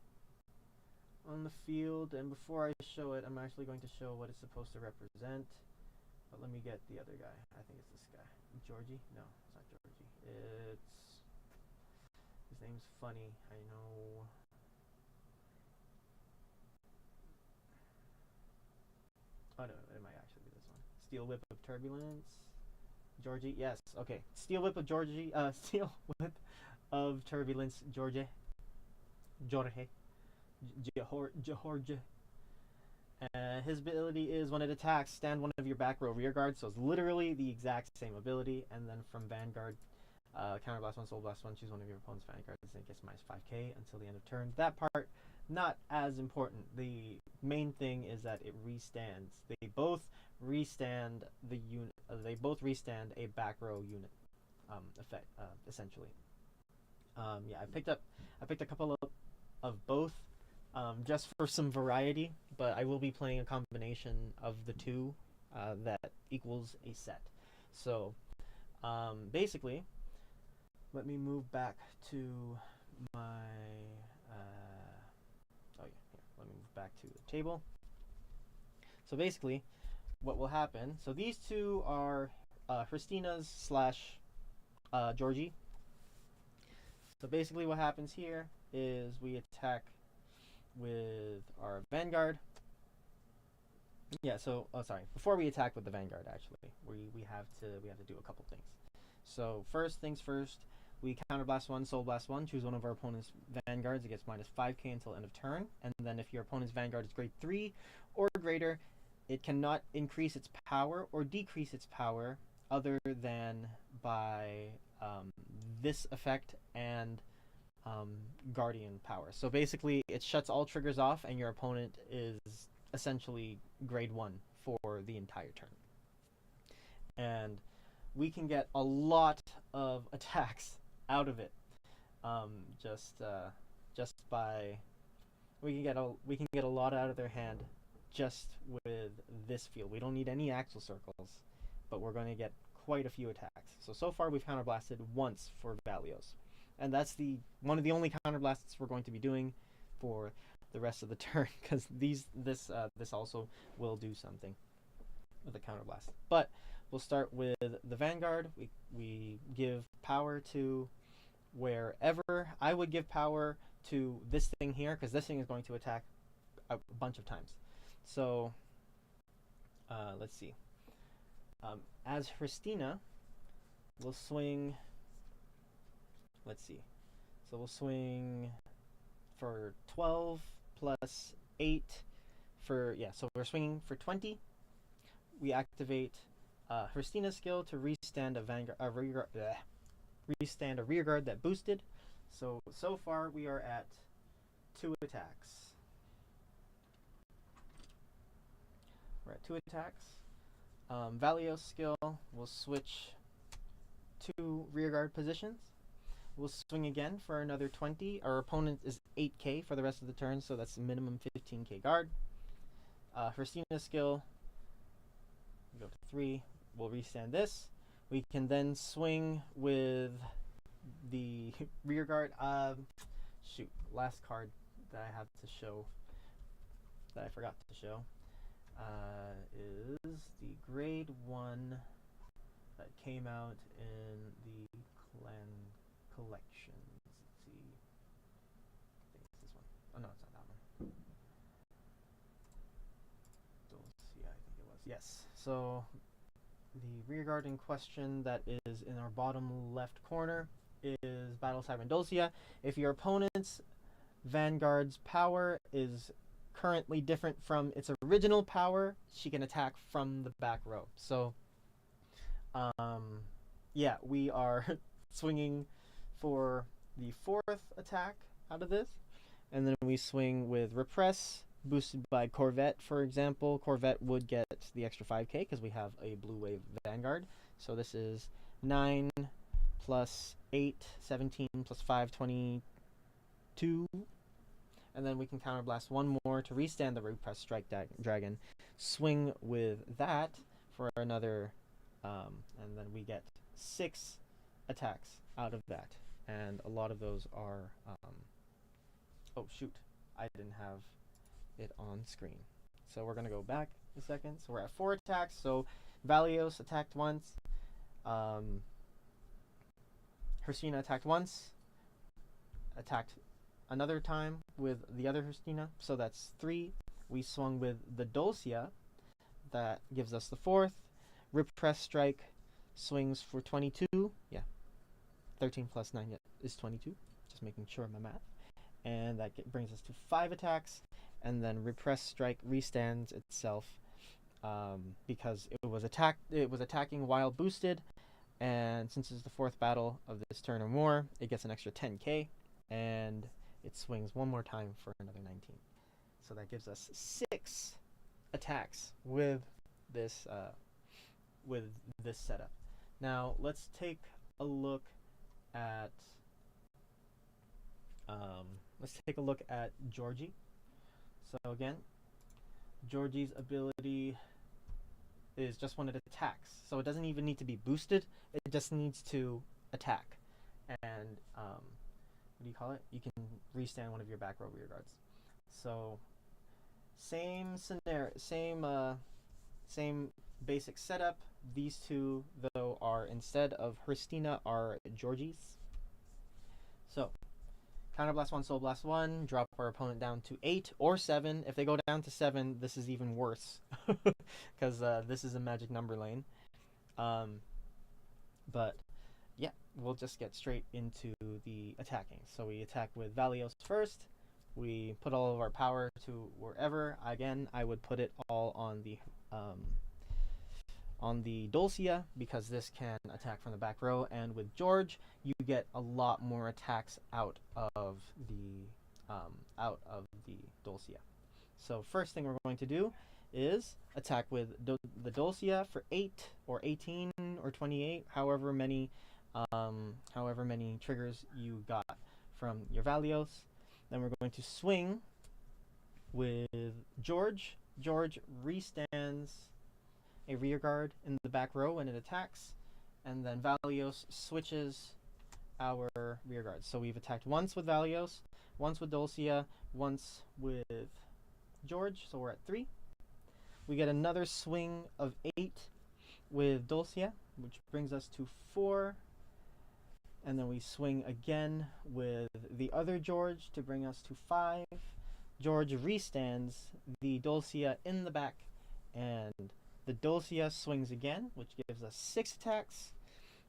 on the field, and before I show it, I'm actually going to show what it's supposed to represent. But let me get the other guy. I think it's this guy. Georgie? No, it's not Georgie. His name's funny. I know. Oh no, it might actually be this one. Steel Whip of Turbulence. Georgie, yes, okay. Steel Whip of Georgie, Steel Whip of Turbulence, Jorge. His ability is when it attacks, stand one of your back row rear guards, so it's literally the exact same ability. And then from Vanguard, Counterblast 1, Soul Blast 1, choose one of your opponent's Vanguards and it gets minus 5k until the end of turn. That part not as important. The main thing is that it restands. They both restand the unit. They both restand a back row unit effect, essentially. Yeah, I picked a couple of both, just for some variety. But I will be playing a combination of the two that equals a set. So basically, let me move back to my. Oh yeah, here. Let me move back to the table. So basically, what will happen? So these two are Christina's slash Georgie. So basically, what happens here is we attack with our Vanguard. Yeah. So, oh, sorry. Before we attack with the Vanguard, actually, we have to do a couple things. So first things first, we counterblast one, soul blast one, choose one of our opponent's Vanguards. It gets minus 5k until end of turn. And then if your opponent's Vanguard is grade 3 or greater, it cannot increase its power or decrease its power other than by this effect and Guardian power. So basically, it shuts all triggers off, and your opponent is essentially grade 1 for the entire turn. And we can get a lot of attacks out of it. Just by we can get a lot out of their hand just with this field. We don't need any axle circles, but we're going to get quite a few attacks. So far we've counterblasted once for Valios, and that's one of the only counterblasts we're going to be doing for the rest of the turn, because this also will do something with a counterblast. But we'll start with the Vanguard. We give power to wherever. I would give power to this thing here, because this thing is going to attack a bunch of times. So let's see. As Christina, we'll swing. Let's see. So we'll swing for 12 plus 8 for, yeah, so we're swinging for 20. We activate Christina's skill to restand a rear guard that boosted. So far we are at 2 attacks. We're at 2 attacks. Valios skill will switch 2 rearguard positions. We'll swing again for another 20. Our opponent is 8k for the rest of the turn, so that's a minimum 15k guard. Christina's skill, go to 3. We'll restand this. We can then swing with the rearguard. Shoot, last card that I have to show, that I forgot to show, is the grade 1 that came out in the clan collections. Let's see. I think it's this one. Oh no, it's not that one. Dulcia, I think it was. Yes. So the rearguard in question that is in our bottom left corner is Battle Siren Dulcia. If your opponent's Vanguard's power is currently different from its original power, she can attack from the back row. So yeah, we are swinging for the 4th attack out of this, and then we swing with Repress boosted by Corvette. For example, Corvette would get the extra 5k because we have a Blue Wave Vanguard. So this is 9 plus 8, 17 plus 5, 22. And then we can counterblast one more to restand the Repress Strike Dragon. Swing with that for another, and then we get 6 attacks out of that. And a lot of those are, oh shoot, I didn't have it on screen. So we're going to go back a second. So we're at 4 attacks. So Valios attacked once. Christina attacked once. Attacked another time with the other Christina, so that's 3. We swung with the Dulcia, that gives us the 4th. Repress Strike swings for 22. Yeah, 13 plus 9 is 22. Just making sure of my math. And that brings us to 5 attacks. And then Repress Strike restands itself because it was attacking while boosted, and since it's the 4th battle of this turn or more, it gets an extra 10k. And it swings one more time for another 19. So that gives us 6 attacks with this setup. Now let's take a look at Georgie. So again, Georgie's ability is just when it attacks. So it doesn't even need to be boosted. It just needs to attack. And what do you call it? You can restand one of your back row rear guards. So same scenario, same basic setup. These two, though, are instead of Herstina, are Georgies. So Counterblast 1, Soul Blast 1, drop our opponent down to 8 or 7. If they go down to 7, this is even worse, because this is a magic number lane. But yeah, we'll just get straight into the attacking. So we attack with Valios first. We put all of our power to wherever. Again, I would put it all on the Dulcia, because this can attack from the back row, and with George you get a lot more attacks out of the Dulcia. So first thing we're going to do is attack with the Dulcia for 8 or 18 or 28, however many triggers you got from your Valios. Then we're going to swing with George. George restands a rear guard in the back row when it attacks, and then Valios switches our rear guards. So we've attacked once with Valios, once with Dulcia, once with George, so we're at 3. We get another swing of 8 with Dulcia, which brings us to 4, and then we swing again with the other George to bring us to 5. George restands the Dulcia in the back, and the Dulcia swings again, which gives us 6 attacks.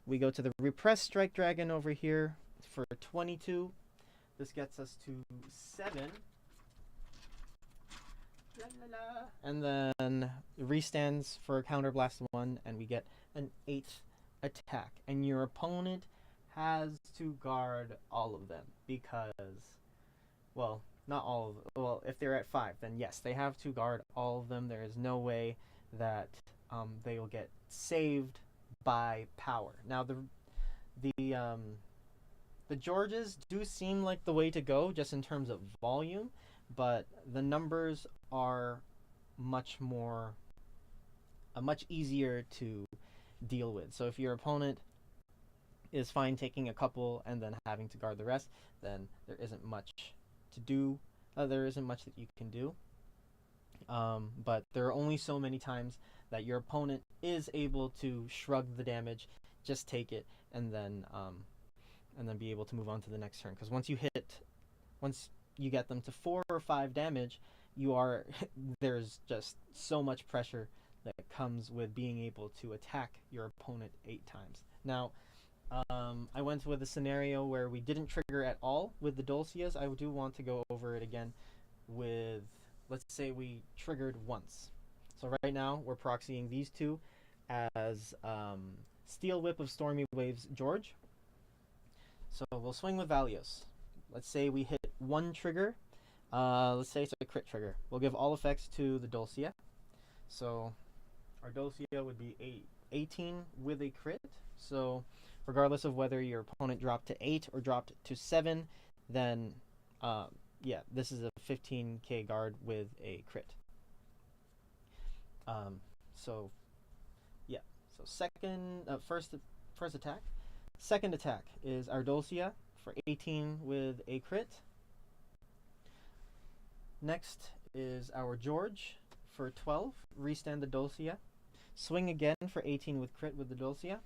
We go to the Repressed Strike Dragon over here for 22. This gets us to 7. La, la, la. And then restands for Counterblast 1, and we get an 8th attack. And your opponent has to guard all of them, because, well, not all of them. Well, if they're at 5, then yes, they have to guard all of them. There is no way that they will get saved by power. Now the Georges do seem like the way to go just in terms of volume, but the numbers are much easier to deal with. So if your opponent is fine taking a couple and then having to guard the rest, then there isn't much to do. There isn't much that you can do. But there are only so many times that your opponent is able to shrug the damage, just take it, and then be able to move on to the next turn. Because once you get them to 4 or 5 damage, there's just so much pressure that comes with being able to attack your opponent 8 times. Now, I went with a scenario where we didn't trigger at all with the Dulcias. I do want to go over it again with, let's say we triggered once. So right now we're proxying these two as Steel Whip of Stormy Waves George. So we'll swing with Valios. Let's say we hit 1 trigger. Let's say it's a crit trigger. We'll give all effects to the Dulcia. So our Dulcia would be 18 with a crit. So regardless of whether your opponent dropped to 8 or dropped to 7, then yeah, this is a 15k guard with a crit. So yeah, so first attack. Second attack is our Dulcia for 18 with a crit. Next is our George for 12, restand the Dulcia. Swing again for 18 with crit with the Dulcia.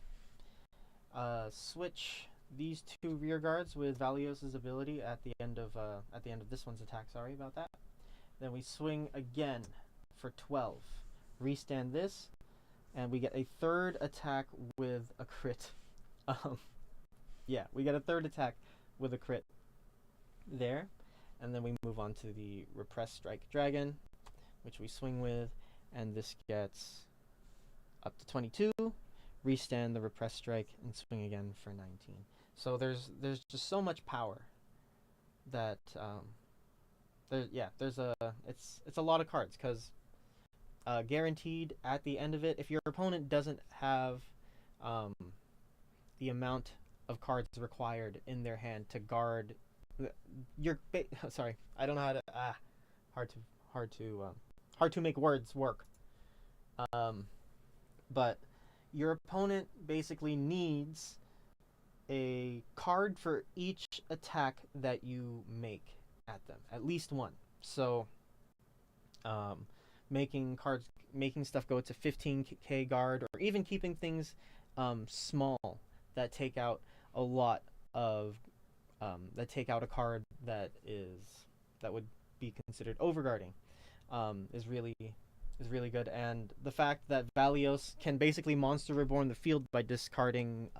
Switch these 2 rear guards with Valios' ability at the end of this one's attack. Sorry about that. Then we swing again for 12. Restand this, and we get a 3rd attack with a crit. Yeah, we get a 3rd attack with a crit there, and then we move on to the Repressed Strike Dragon, which we swing with, and this gets up to 22. Restand the Repressed Strike and swing again for 19. So there's just so much power that there's a it's a lot of cards because guaranteed at the end of it, if your opponent doesn't have um, the amount of cards required in their hand to guard your sorry, I don't know how to hard to hard to hard to make words work. Um, but your opponent basically needs a card for each attack that you make at them, at least one. So, um, making stuff go to 15k guard, or even keeping things small that take out a lot of that take out a card that would be considered overguarding, is really good. And the fact that Valios can basically monster reborn the field by discarding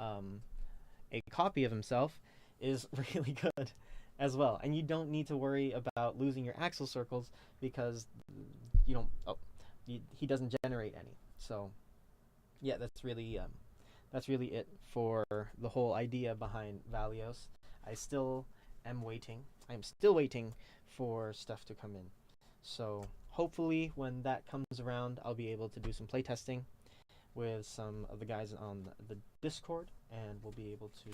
a copy of himself is really good as well. And you don't need to worry about losing your axle circles because you don't. He doesn't generate any. So yeah, that's really it for the whole idea behind Valios. I still am waiting. I'm still waiting for stuff to come in. So hopefully when that comes around, I'll be able to do some playtesting with some of the guys on the Discord, and we'll be able to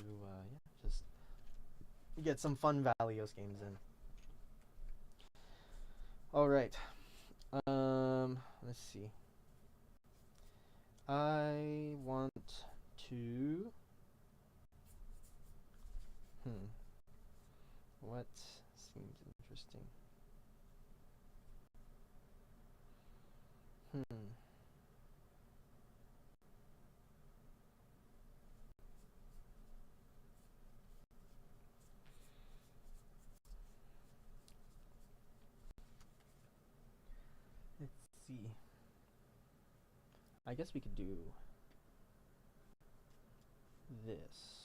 just get some fun Valios games in. All right. Let's see. I want to. What seems interesting? Let's see. I guess we could do this.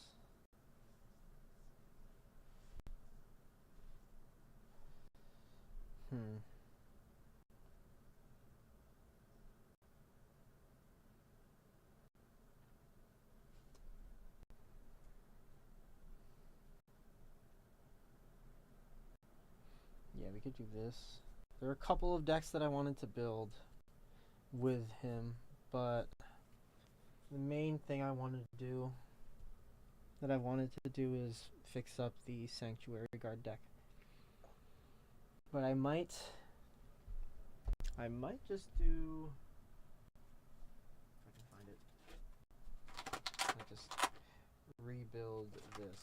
Yeah, we could do this. There are a couple of decks that I wanted to build with him, but the main thing I wanted to do is fix up the Sanctuary Guard deck. But I might just do, if I can find it, I just rebuild this.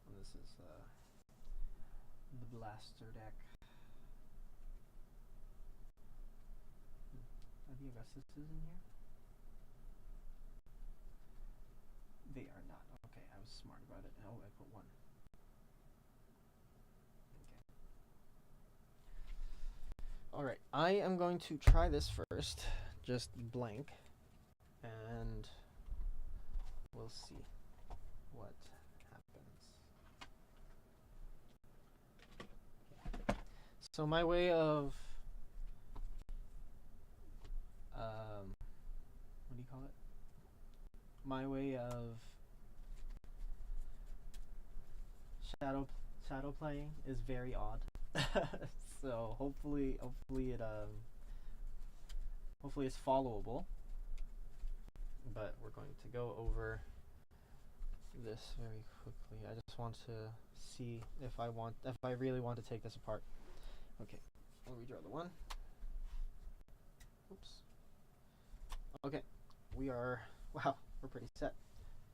So this is the Blaster deck. Are the Augustus's in here? They are not. Okay, I was smart about it. Oh, I put one. Okay. Alright, I am going to try this first. Just blank. And we'll see what happens. Okay. So my way of what do you call it? My way of shadow playing is very odd. So hopefully it's followable. But we're going to go over this very quickly. I just want to see if I really want to take this apart. Okay, I'll redraw the one. Oops. Okay, wow, we're pretty set.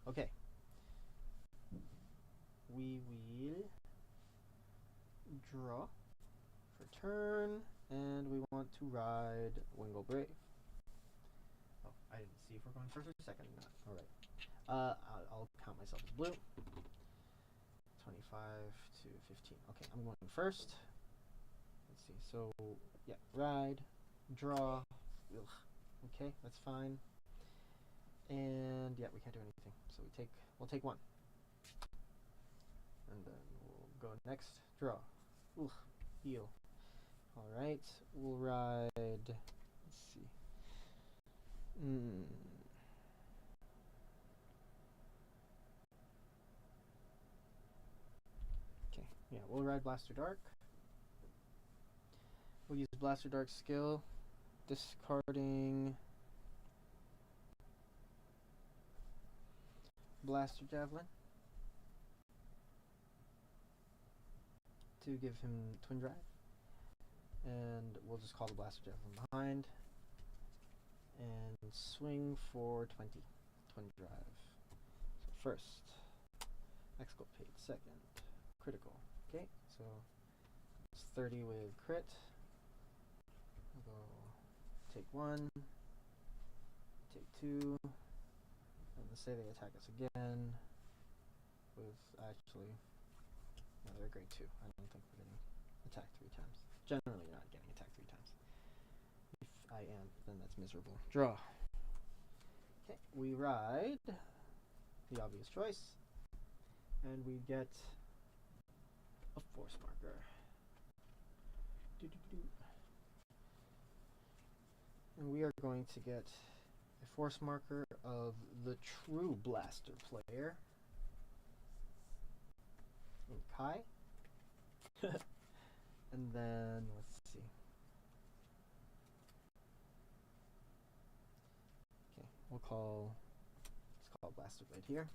Okay. We will draw for turn, and we want to ride Wingle Brave. Oh, I didn't see if we're going first or second or not. Alright. I'll count myself as blue. 25 to 15. Okay, I'm going first. Let's see. So, yeah, ride, draw. Ugh. Okay, that's fine. And yeah, we can't do anything. So we'll take one. And then we'll go next. Draw. Ugh. Heal. Alright, we'll ride. Let's see. Yeah, we'll ride Blaster Dark. We'll use Blaster Dark skill, discarding Blaster Javelin to give him Twin Drive. And we'll just call the Blaster Javelin behind and swing for 20. Twin Drive. So first, exculpate. Second, critical. Okay, so it's 30 with crit. I'll go take 1, take 2, and let's say they attack us again with actually, no, they're grade 2. I don't think we're getting attacked 3 times. Generally, you're not getting attacked 3 times. If I am, then that's miserable. Draw. Okay, we ride the obvious choice, and we get a force marker. And we are going to get a force marker of the true Blaster player, Kai. And then let's see. Okay, let's call Blaster Blade here.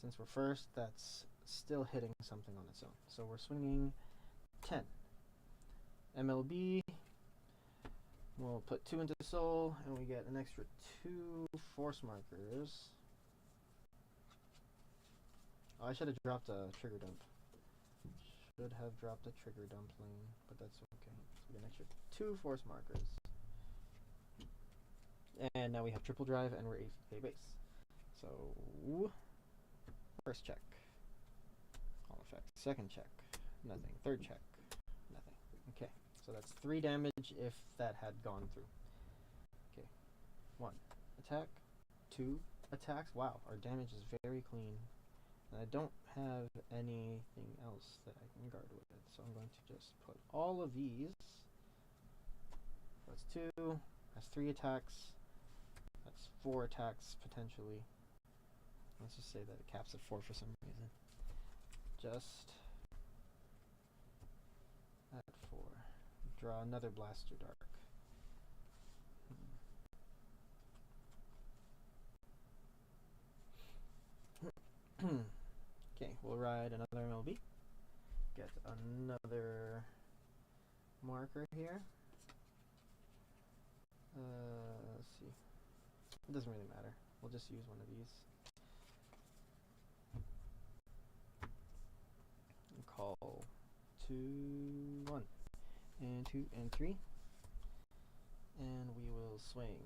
Since we're first, that's still hitting something on its own. So we're swinging 10. MLB. We'll put 2 into soul, and we get an extra 2 force markers. Oh, I should have dropped a trigger dump. Should have dropped a trigger dumpling, but that's okay. So we get an extra 2 force markers. And now we have triple drive, and we're 8 base. So, first check. All effects. Second check. Nothing. Third check. Nothing. Okay. So that's 3 damage if that had gone through. Okay. 1 attack. 2 attacks. Wow, our damage is very clean. And I don't have anything else that I can guard with it. So I'm going to just put all of these. That's 2. That's 3 attacks. That's 4 attacks potentially. Let's just say that it caps at 4 for some reason. Just at 4. Draw another Blaster Dark. Okay, we'll ride another MLB. Get another marker here. Let's see. It doesn't really matter. We'll just use one of these. And call 2, 1, and 2, and 3. And we will swing.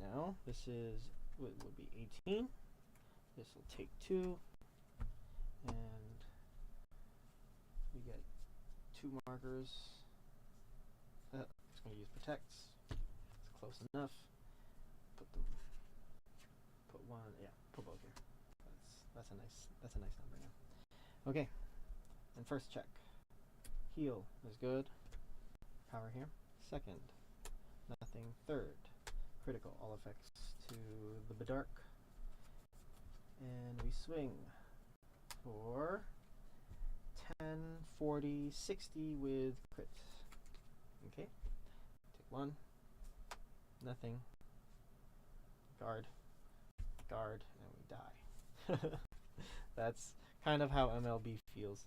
Now, this is what would be 18. This will take 2. And we get 2 markers. Just going to use protects. It's close enough. Put 1. Yeah, put both here. That's a nice number now. Okay. And first check. Heal is good. Power here. Second. Nothing. Third. Critical. All effects to the Bedark. And we swing for 10, 40, 60 with crit. Okay. Take 1. Nothing. Guard. Guard. And we die. That's kind of how MLB feels.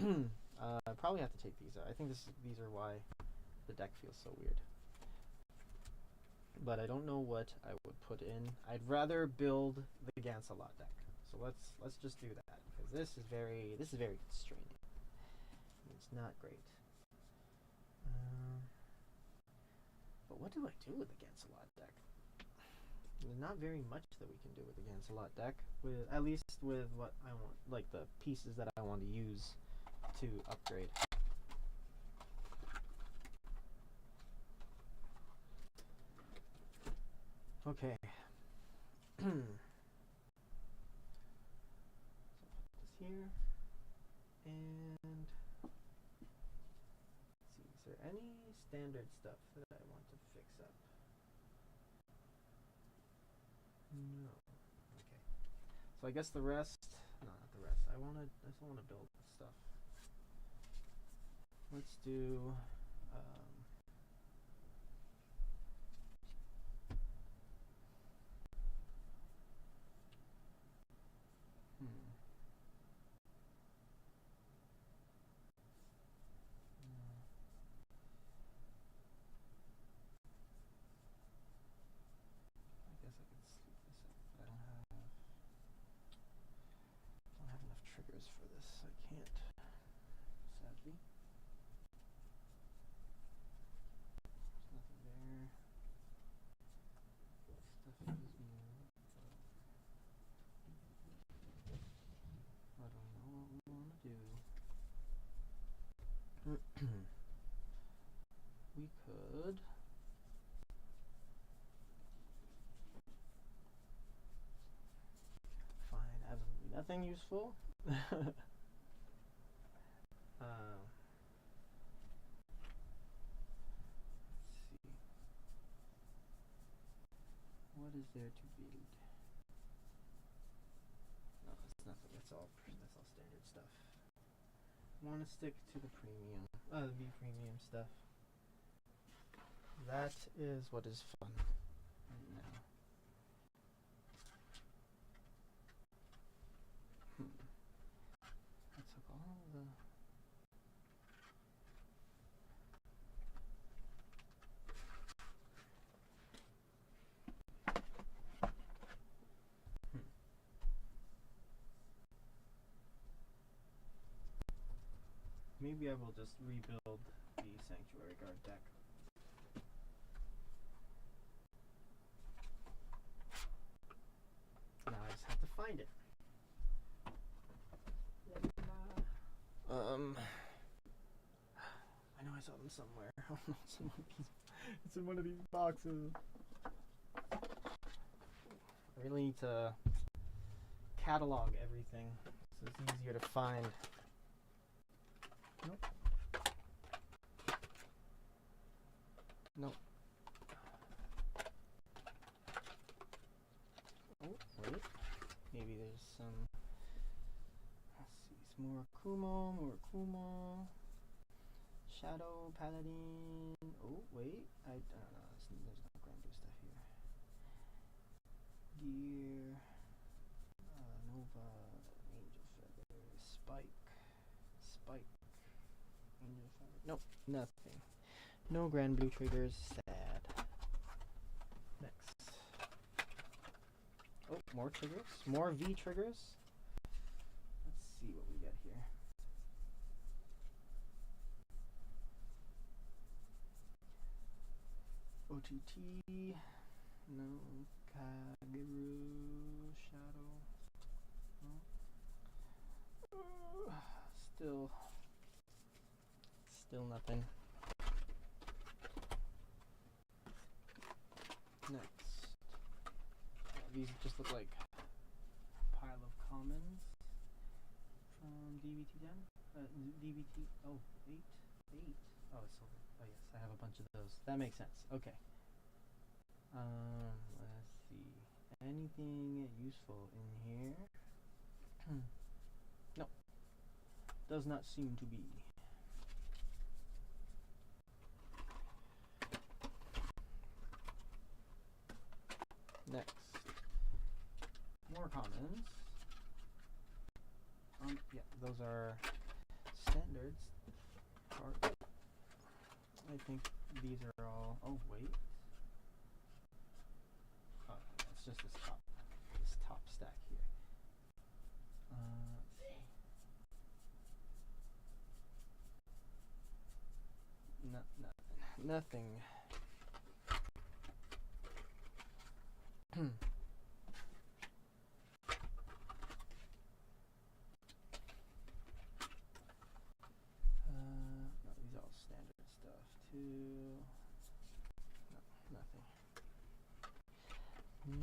I probably have to take these out. I think these are why the deck feels so weird. But I don't know what I would put in. I'd rather build the Gansalot deck. So let's just do that, because this is very constraining. It's not great. But what do I do with the Gansalot deck? There's not very much that we can do with the Gansalot deck, at least with what I want, like the pieces that I want to use to upgrade. Okay. So put this here, and let's see, is there any standard stuff that I want to fix up? No. Okay. So I guess the rest, no, not the rest. I still wanna build stuff. Let's do. I guess I could sleep this up, but I don't have enough triggers for this. I can't, sadly. There's nothing there. Stuff is moved. I don't know what we want to do. We could. Find absolutely nothing useful. Let's see. What is there to build? No, it's nothing. That's all standard stuff. Want to stick to the premium, the premium stuff. That is what is fun right now. I took all the. Maybe I will just rebuild the Sanctuary Guard deck. Now I just have to find it. I know I saw them somewhere. It's in one of these boxes. I really need to catalog everything so it's easier to find. Nope. Nope. Oh, wait. Maybe there's some. Let's see. Some more Kumo. Shadow Paladin. Oh, wait. I don't know. There's no Grand Blue stuff here. Gear. Nova. Angel Feather. Spike. Angel Feather. Nope. Nothing. No Grand Blue triggers. Sad. Next. Oh, more triggers. More V triggers. Let's see what we get here. OTT. No. Kageru. Shadow. No. Still nothing. Next. These just look like a pile of commons from DBT Gen. DBT. Oh, 8. Oh, it's silver. Oh yes, I have a bunch of those. That makes sense. Okay. Let's see. Anything useful in here? No. Does not seem to be. Next. More commons. Yeah, those are standards. I think these are all. Oh wait. Oh, it's just this top stack here. Nothing. No, these are all standard stuff too. No,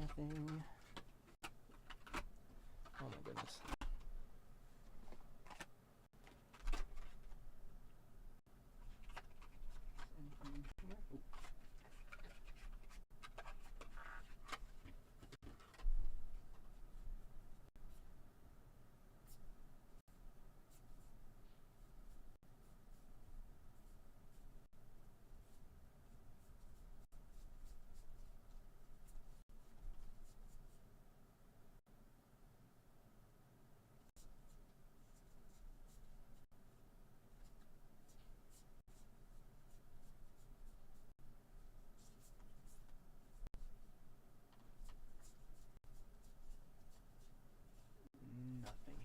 nothing. Oh my goodness. Anything here? Ooh.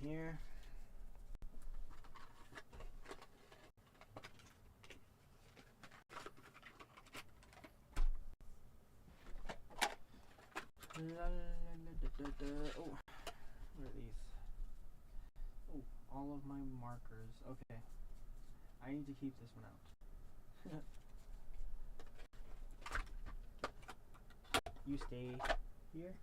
here. Oh, what are these? Oh, all of my markers. Okay. I need to keep this one out. You stay here.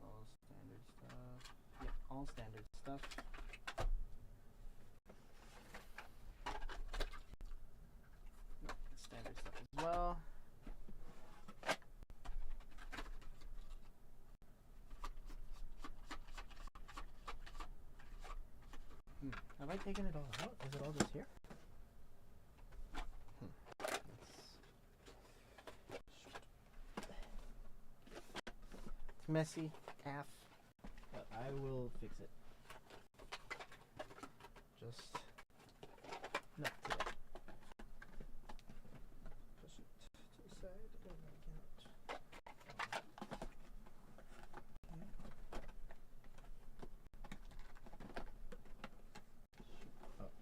All standard stuff. Yep, all standard stuff. Standard stuff as well. Have I taken it all out? Is it all just here? It's messy, AF, but I will fix it. Just not today. Push it to the side. Oh, I cannot.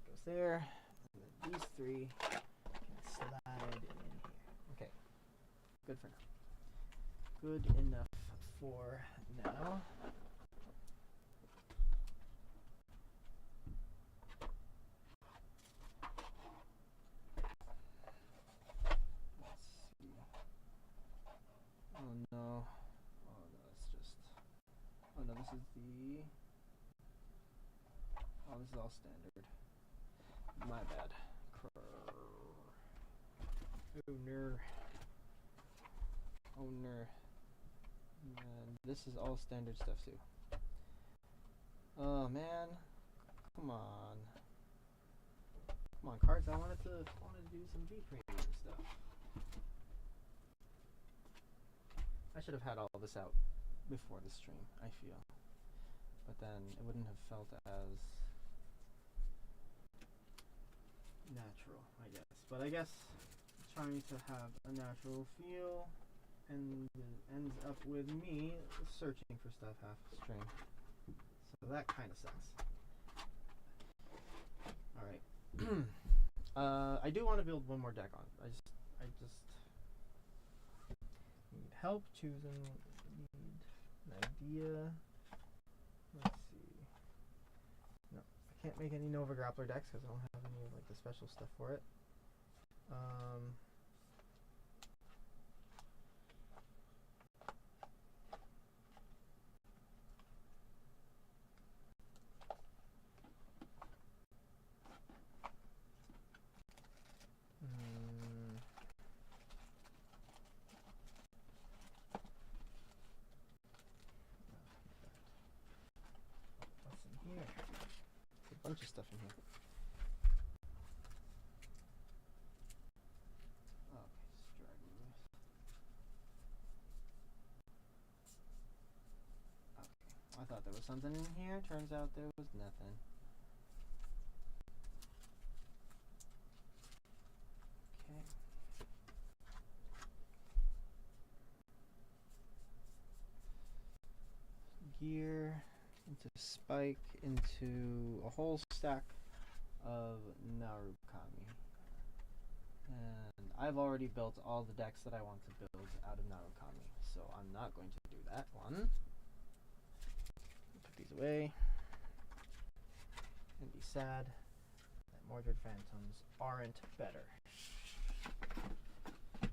Goes there. And then these three can slide in here. Okay. Good for now. Good enough for now. Let's see. Oh no. Oh no, it's just. Oh no, this is the. Oh, this is all standard. My bad. Oh no. Oh no. And this is all standard stuff too. Oh man. Come on. Come on, cards. I wanted to do some V-premium stuff. I should have had all this out before the stream, I feel. But then it wouldn't have felt as natural, I guess. But I guess trying to have a natural feel and ends up with me searching for stuff half stream. So that kind of sucks. Alright. I do want to build one more deck on. I just need help choosing, need an idea. Let's see. No, I can't make any Nova Grappler decks because I don't have any of like the special stuff for it. What's in here? There's a bunch of stuff in here. I thought there was something in here. Turns out there was nothing. Okay. Gear into spike into a whole stack of Narukami. And I've already built all the decks that I want to build out of Narukami, so I'm not going to do that one. Put these away and be sad that Mordred Phantoms aren't better. And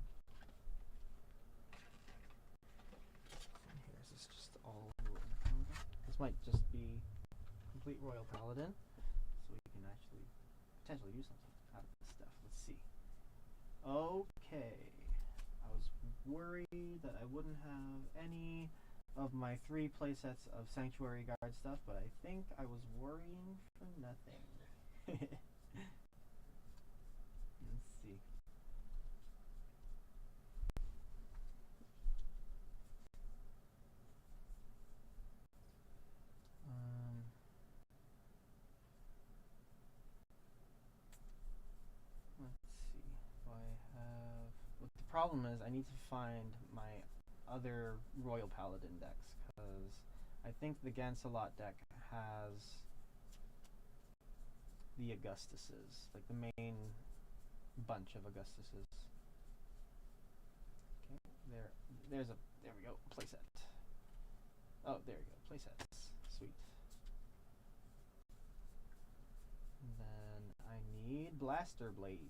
here's this just all this might just be complete Royal Paladin, so we can actually potentially use something out of this stuff. Let's see. Okay. I was worried that I wouldn't have any of my 3 playsets of Sanctuary Guard stuff, but I think I was worrying for nothing. Let's see. Let's see if I problem is I need to find my other Royal Paladin decks, because I think the Gansalot deck has the Augustuses, like the main bunch of Augustuses. Okay, there we go, playset. Oh, there we go, playsets. Sweet. And then I need Blaster Blades.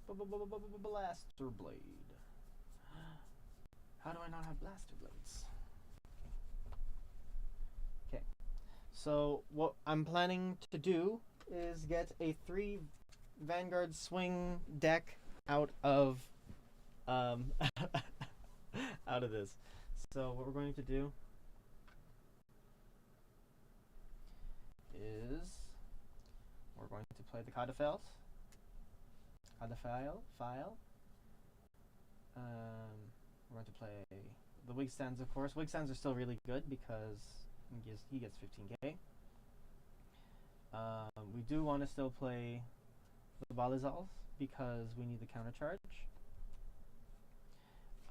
Blaster Blade. How do I not have Blaster Blades? Okay. So what I'm planning to do is get a 3 Vanguard swing deck out of out of this. So what we're going to do is we're going to play the Codifile. We're going to play the Wig Stands, of course. Wig Stands are still really good because he gets 15k. We do want to still play the Balizals because we need the counter charge.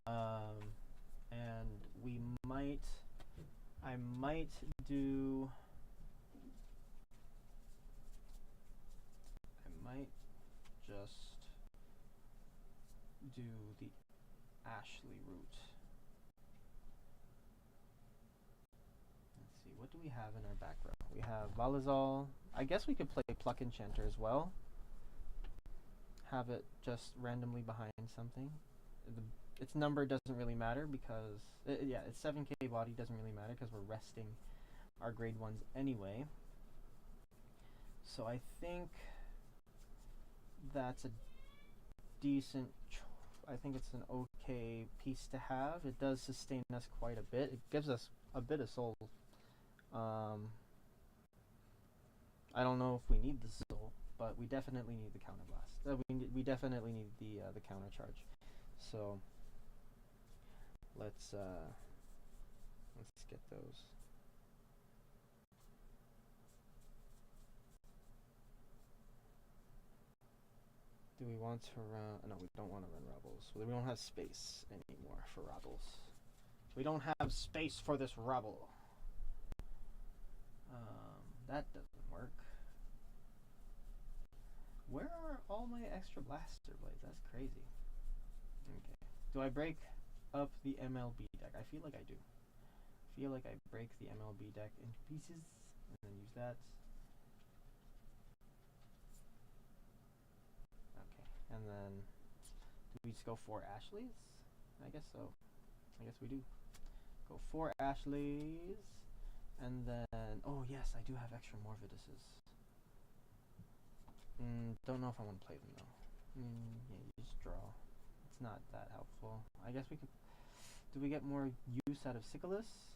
And I might just do the Ashley route. Let's see, what do we have in our back row? We have Balizal. I guess we could play Pluck Enchanter as well. Have it just randomly behind something. Its number doesn't really matter because, yeah, it's 7k body, doesn't really matter because we're resting our grade 1s anyway. So I think that's a decent, I think it's an okay piece to have. It does sustain us quite a bit. It gives us a bit of soul. I don't know if we need the soul, but we definitely need the counter blast. We definitely need the counter charge. So let's get those. Do we want to run? No, we don't want to run Rebels. We don't have space anymore for Rebels. We don't have space for this Rebel. That doesn't work. Where are all my extra Blaster Blades? That's crazy. Okay. Do I break up the MLB deck? I feel like I do. I feel like I break the MLB deck into pieces and then use that. Okay. And then do we just go 4 Ashleys? I guess so. I guess we do. Go 4 Ashleys. And then, oh yes, I do have extra Morviduses. Don't know if I want to play them though. Yeah, you just draw. It's not that helpful. I guess we could. Do we get more use out of Siculus?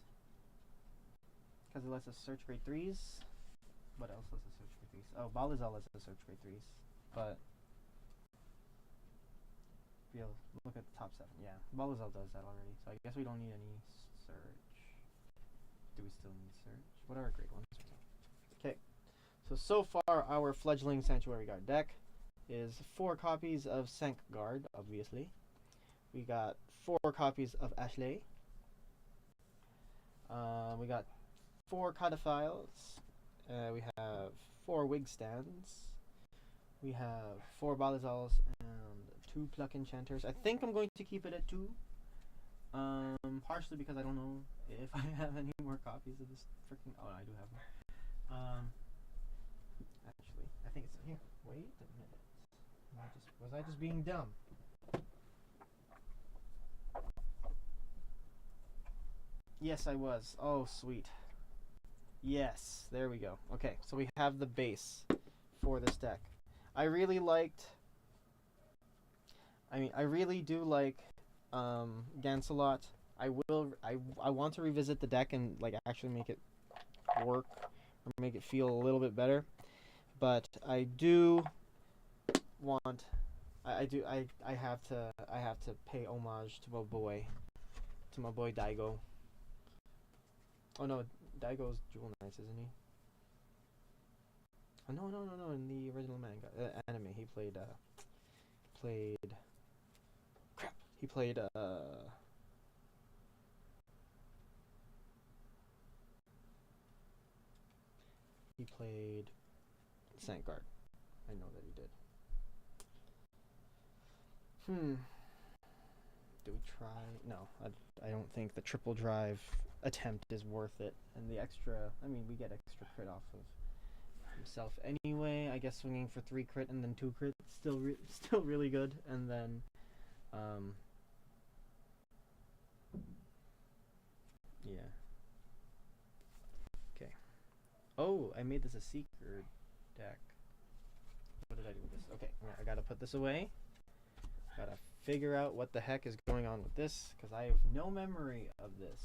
Because it lets us search grade 3s. What else lets us search grade 3s? Oh, Balizal lets us search grade 3s. But look at the top 7. Yeah, Balizal does that already. So I guess we don't need any search. Do we still need search? What are our grade 1s? Okay. So far our fledgling Sanctuary Guard deck is 4 copies of Sank Guard, obviously. We got 4 copies of Ashley. We got 4 Codifiles. We have 4 Wig Stands. We have 4 Balizals and 2 Pluck Enchanters. I think I'm going to keep it at 2. Partially because I don't know if I have any more copies of this freaking. Oh, I do have one. Actually, I think it's in here. Wait a minute. Was I just being dumb? Yes, I was. Oh, sweet. Yes, there we go. Okay, so we have the base for this deck. I really do like Gansalot. I want to revisit the deck and like actually make it work or make it feel a little bit better. But I do want I have to pay homage to my boy Daigo. Oh no, Daigo's Jewel Knights, isn't he? Oh no, in the original manga anime he played He played Sandguard. I know that he did. Do we try? No, I don't think the triple drive attempt is worth it. And the extra, I mean, we get extra crit off of himself anyway. I guess swinging for 3 crit and then 2 crit still really good. And then yeah. Okay. Oh, I made this a Seeker deck. What did I do with this? Okay, I gotta put this away. Gotta figure out what the heck is going on with this, because I have no memory of this.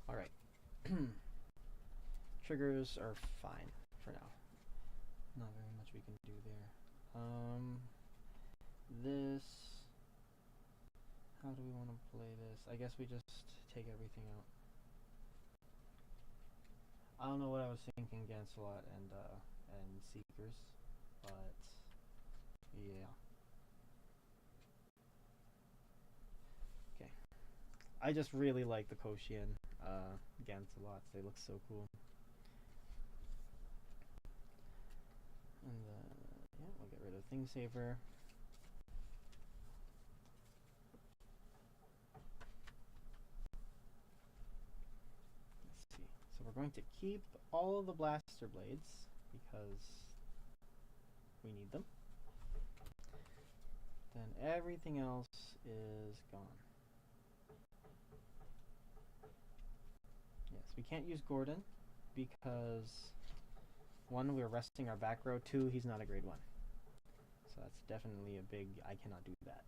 Alright. Triggers are fine for now. Not very much we can do there. This... How do we want to play this? I guess we just take everything out. I don't know what I was thinking Gancelot and Seekers, but yeah. Okay. I just really like the Koshian Gancelots. They look so cool. And yeah, we'll get rid of Thing Saver. Let's see. So we're going to keep all of the Blaster Blades because we need them. Then everything else is gone. Yes, we can't use Gordon because 1, we're resting our back row. 2, he's not a grade 1. So that's definitely a big, I cannot do that.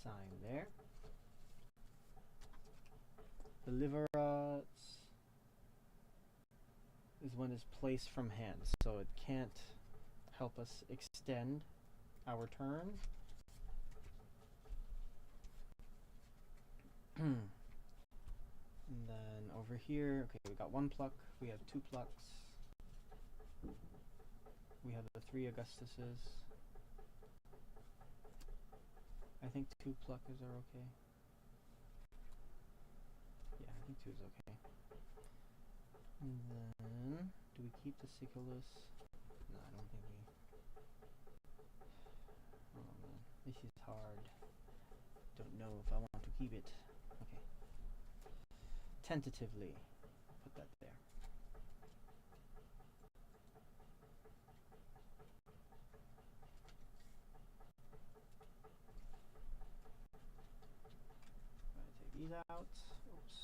Sign there. The Liverots is when it's placed from hand, so it can't help us extend our turn. And then over here, okay, we got 1 pluck, we have 2 plucks, we have the 3 Augustuses. I think 2 pluckers are okay. Yeah, I think 2 is okay. And then, do we keep the Siculus? No, I don't think we... Oh man, this is hard. Don't know if I want to keep it. Okay. Tentatively put that there. I'm going to take these out. Oops.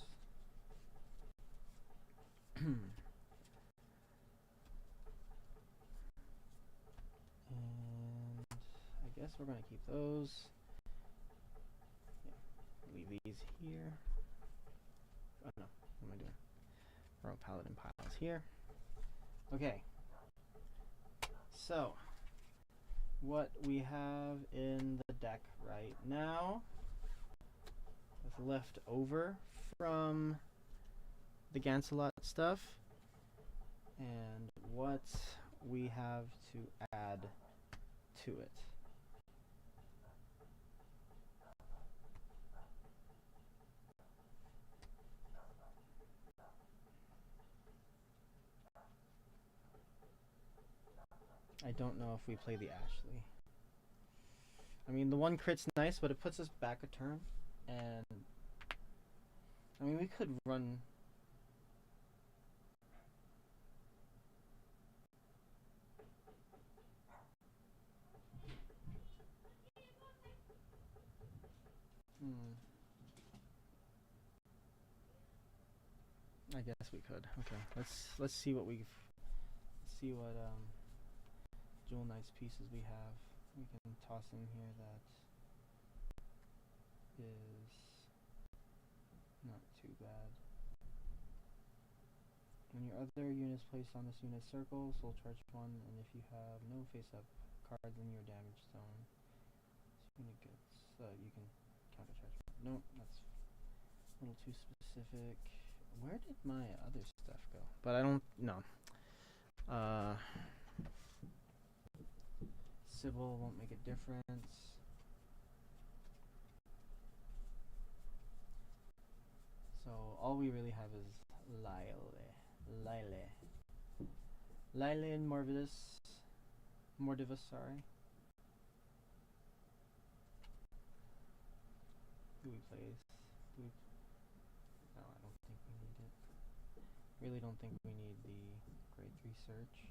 And I guess we're going to keep those. Yeah. Leave these here. Oh no, what am I doing? Row Paladin piles here. Okay. So, what we have in the deck right now is left over from the Gancelot stuff and what we have to add to it. I don't know if we play the Ashley. I mean, the 1 crit's nice, but it puts us back a turn. And I mean, we could run... I guess we could. Okay, let's see what we've... Let's see what Jewel Knights pieces we have. We can toss in here that is not too bad. When your other unit is placed on this unit's circle, soul charge 1, and if you have no face-up cards in your damage zone, this unit gets, you can counter charge. Nope, that's a little too specific. Where did my other stuff go? But I don't know. Sybil won't make a difference. So all we really have is Lyle and Mordivus, sorry. Do we place? No, I don't think we need it. Really don't think we need the grade 3 search.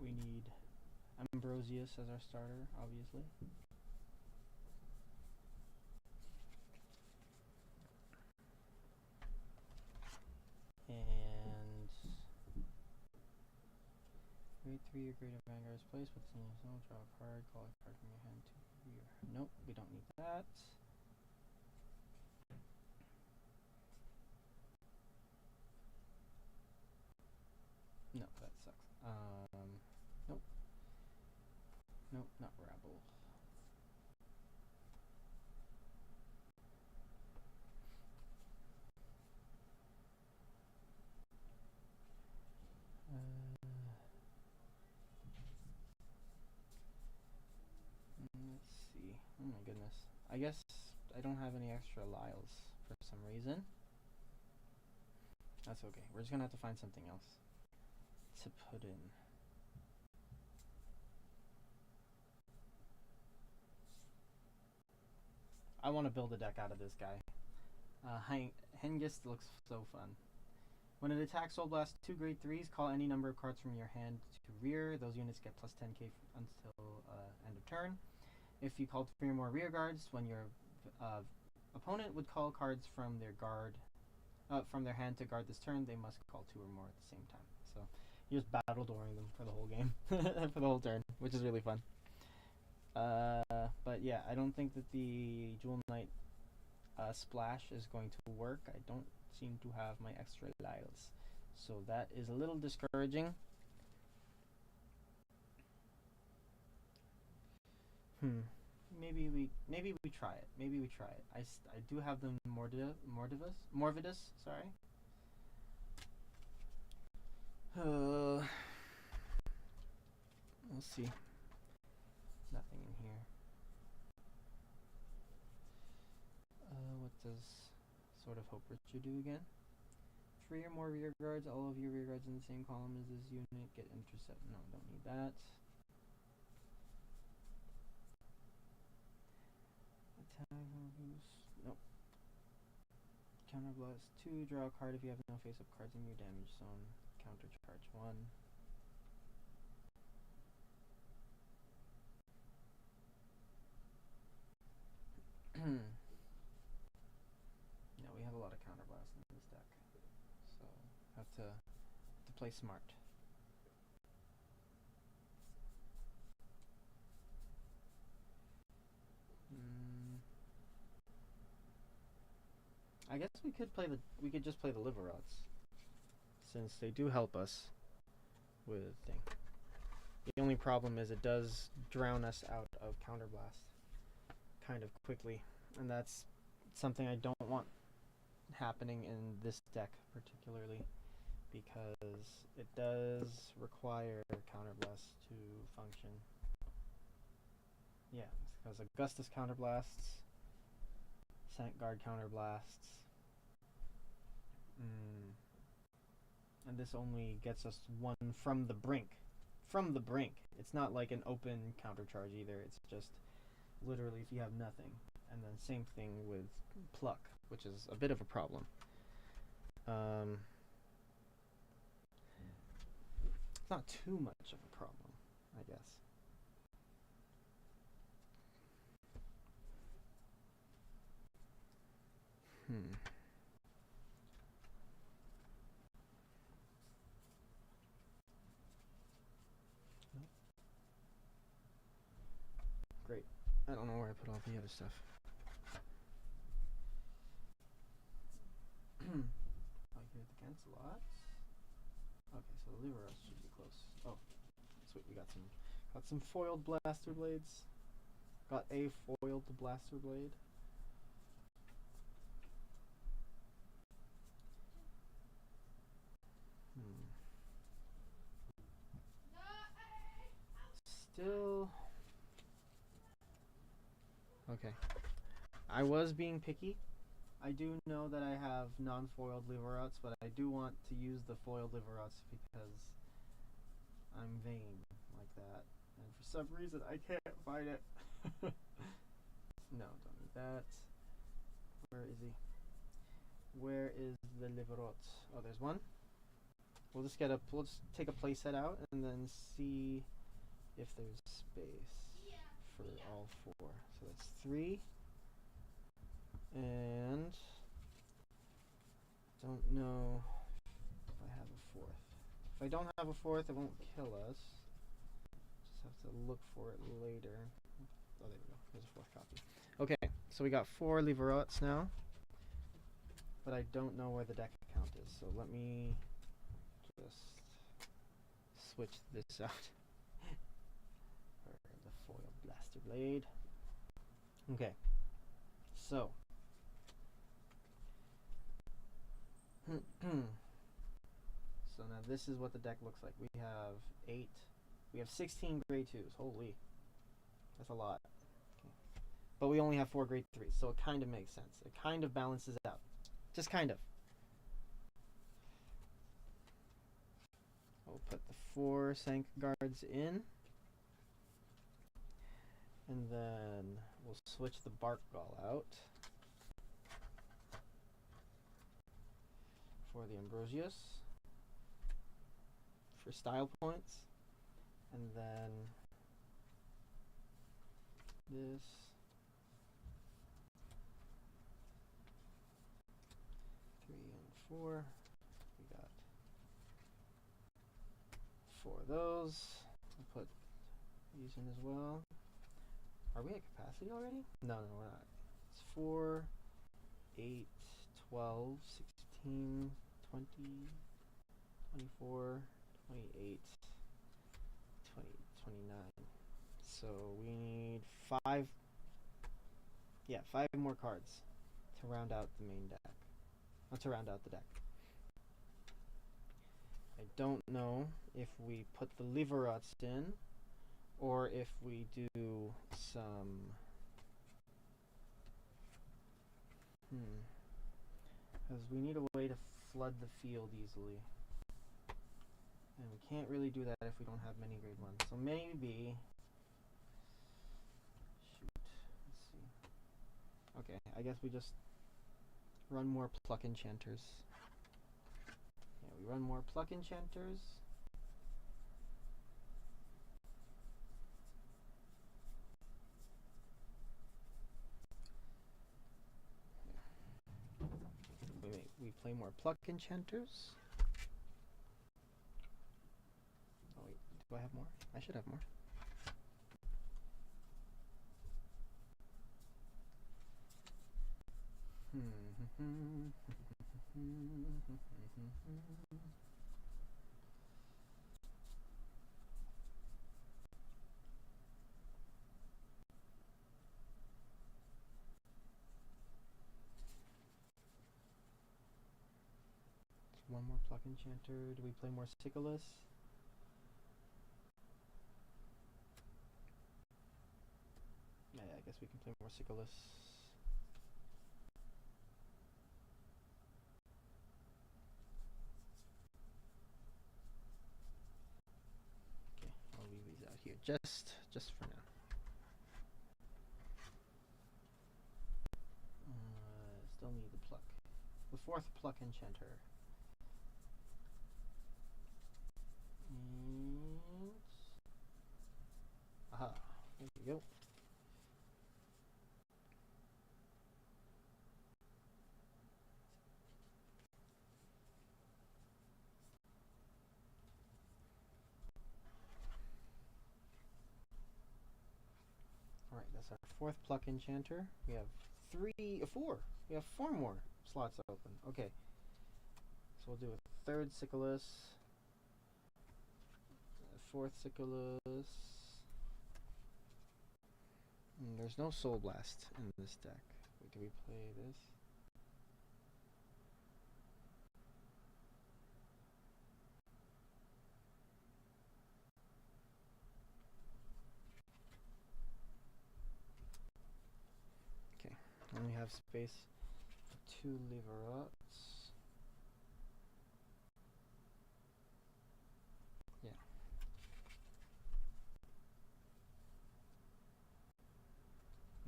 We need Ambrosius as our starter, obviously. And grade 3 or greater Vanguard is placed with the zone, draw a card, call a card from your hand to rear. Nope, we don't need that. No, that sucks. Nope. Nope, not Rabble. Let's see. Oh my goodness. I guess I don't have any extra Lyles for some reason. That's okay. We're just gonna have to find something else to put in. I want to build a deck out of this guy. Hengist looks so fun. When it attacks Soul Blast 2 grade 3s, call any number of cards from your hand to rear. Those units get plus 10k until end of turn. If you called 3 or more rear guards, when your opponent would call cards from their from their hand to guard this turn, they must call 2 or more at the same time. So you're just battle dooring them for the whole game, for the whole turn, which is really fun. But yeah, I don't think that the Jewel Knight splash is going to work. I don't seem to have my extra Lyles, so that is a little discouraging. Maybe we try it. Maybe we try it. I do have the Morvidus. Sorry. We'll see. Nothing in here. What does Sword of Hope Ritual do again? 3 or more rear guards. All of your rear guards in the same column as this unit get intercept. No, don't need that. Nope. Counter Blast 2. Draw a card if you have no face-up cards in your damage zone. Counter charge 1. No, we have a lot of Counter Blast in this deck, so have to play smart. I guess we could just play the Liverots, since they do help us with thing. The only problem is it does drown us out of Counterblast kind of quickly, and that's something I don't want happening in this deck particularly, because it does require Counterblast to function. Yeah, because Augustus Counterblasts, Scent Guard Counterblasts, and this only gets us 1 from the brink. From the brink. It's not like an open counter charge either. It's just literally if you have nothing. And then same thing with Pluck, which is a bit of a problem. It's not too much of a problem, I guess. Great. I don't know where I put all the other stuff. Oh, here the cancel-lots. Okay, so the lever should be close. Oh, sweet. We got some foiled blaster blades. Got a foiled blaster blade. Still. Okay. I was being picky. I do know that I have non-foiled leverots, but I do want to use the foiled leverots because I'm vain like that. And for some reason, I can't find it. No, don't need that. Where is he? Where is the leverot? Oh, there's one. We'll just take a playset out and then see if there's space for all four. So that's 3. And don't know if I have a 4th. If I don't have a 4th, it won't kill us. Just have to look for it later. Oh, there we go. There's a 4th copy. Okay, so we got 4 leverots now, but I don't know where the deck count is. So let me just switch this out. For the foil blaster blade. Okay, so so now this is what the deck looks like. We have 16 grade 2s. Holy, that's a lot. Okay. But we only have 4 grade 3s, so it kind of makes sense. It kind of balances out, just kind of. We'll put the 4 Sank guards in, and then we'll switch the bark gall out for the Ambrosius for style points, and then this three and 4. We got 4 of those. I'll put these in as well. Are we at capacity already? No, we're not. It's 4, 8, 12, 16, 20, 24, 28, 20, 29. So we need 5. Yeah, 5 more cards to round out the main deck. To round out the deck. I don't know if we put the leverots in, or if we do some because we need a way to flood the field easily, and we can't really do that if we don't have many grade 1s. So maybe let's see. Okay, I guess we just run more pluck enchanters. Yeah, we run more pluck enchanters. We play more pluck enchanters. Oh wait, do I have more? I should have more. One more pluck enchanter. Do we play more Siculus? Yeah, I guess we can play more Siculus. Okay, I'll leave these out here just for now. Still need the pluck. The 4th pluck enchanter. And aha, there we go. Alright, That's our fourth pluck enchanter. We have four. We have four more slots open. Okay. So we'll do a third Siculus, a fourth Siculus. There's no Soul Blast in this deck. Wait, do we play this? Okay, only have space for 2 Leverots. Yeah.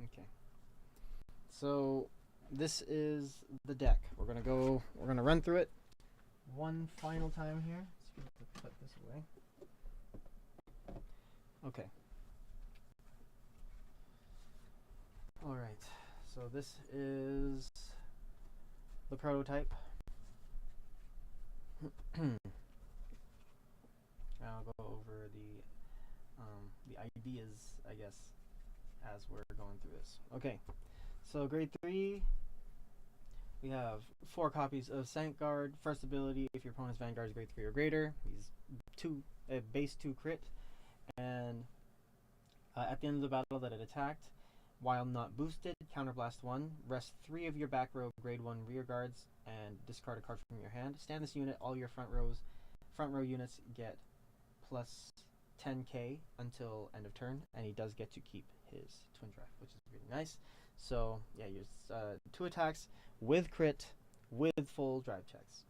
Okay. So this is the deck. We're gonna run through it one final time here. Let's put this away. Okay. Alright. So this is the prototype. I'll go over the ideas, I guess, as we're going through this. Okay, so grade 3, we have 4 copies of Sanctguard. First ability, if your opponent's Vanguard is grade 3 or greater, he's base 2 crit, and at the end of the battle that it attacked, while not boosted, counterblast 1, rest 3 of your back row grade 1 rear guards, and discard a card from your hand. Stand this unit, all your front row units get plus 10k until end of turn, and he does get to keep his twin drive, which is really nice. So yeah, you 2 attacks with crit, with full drive checks.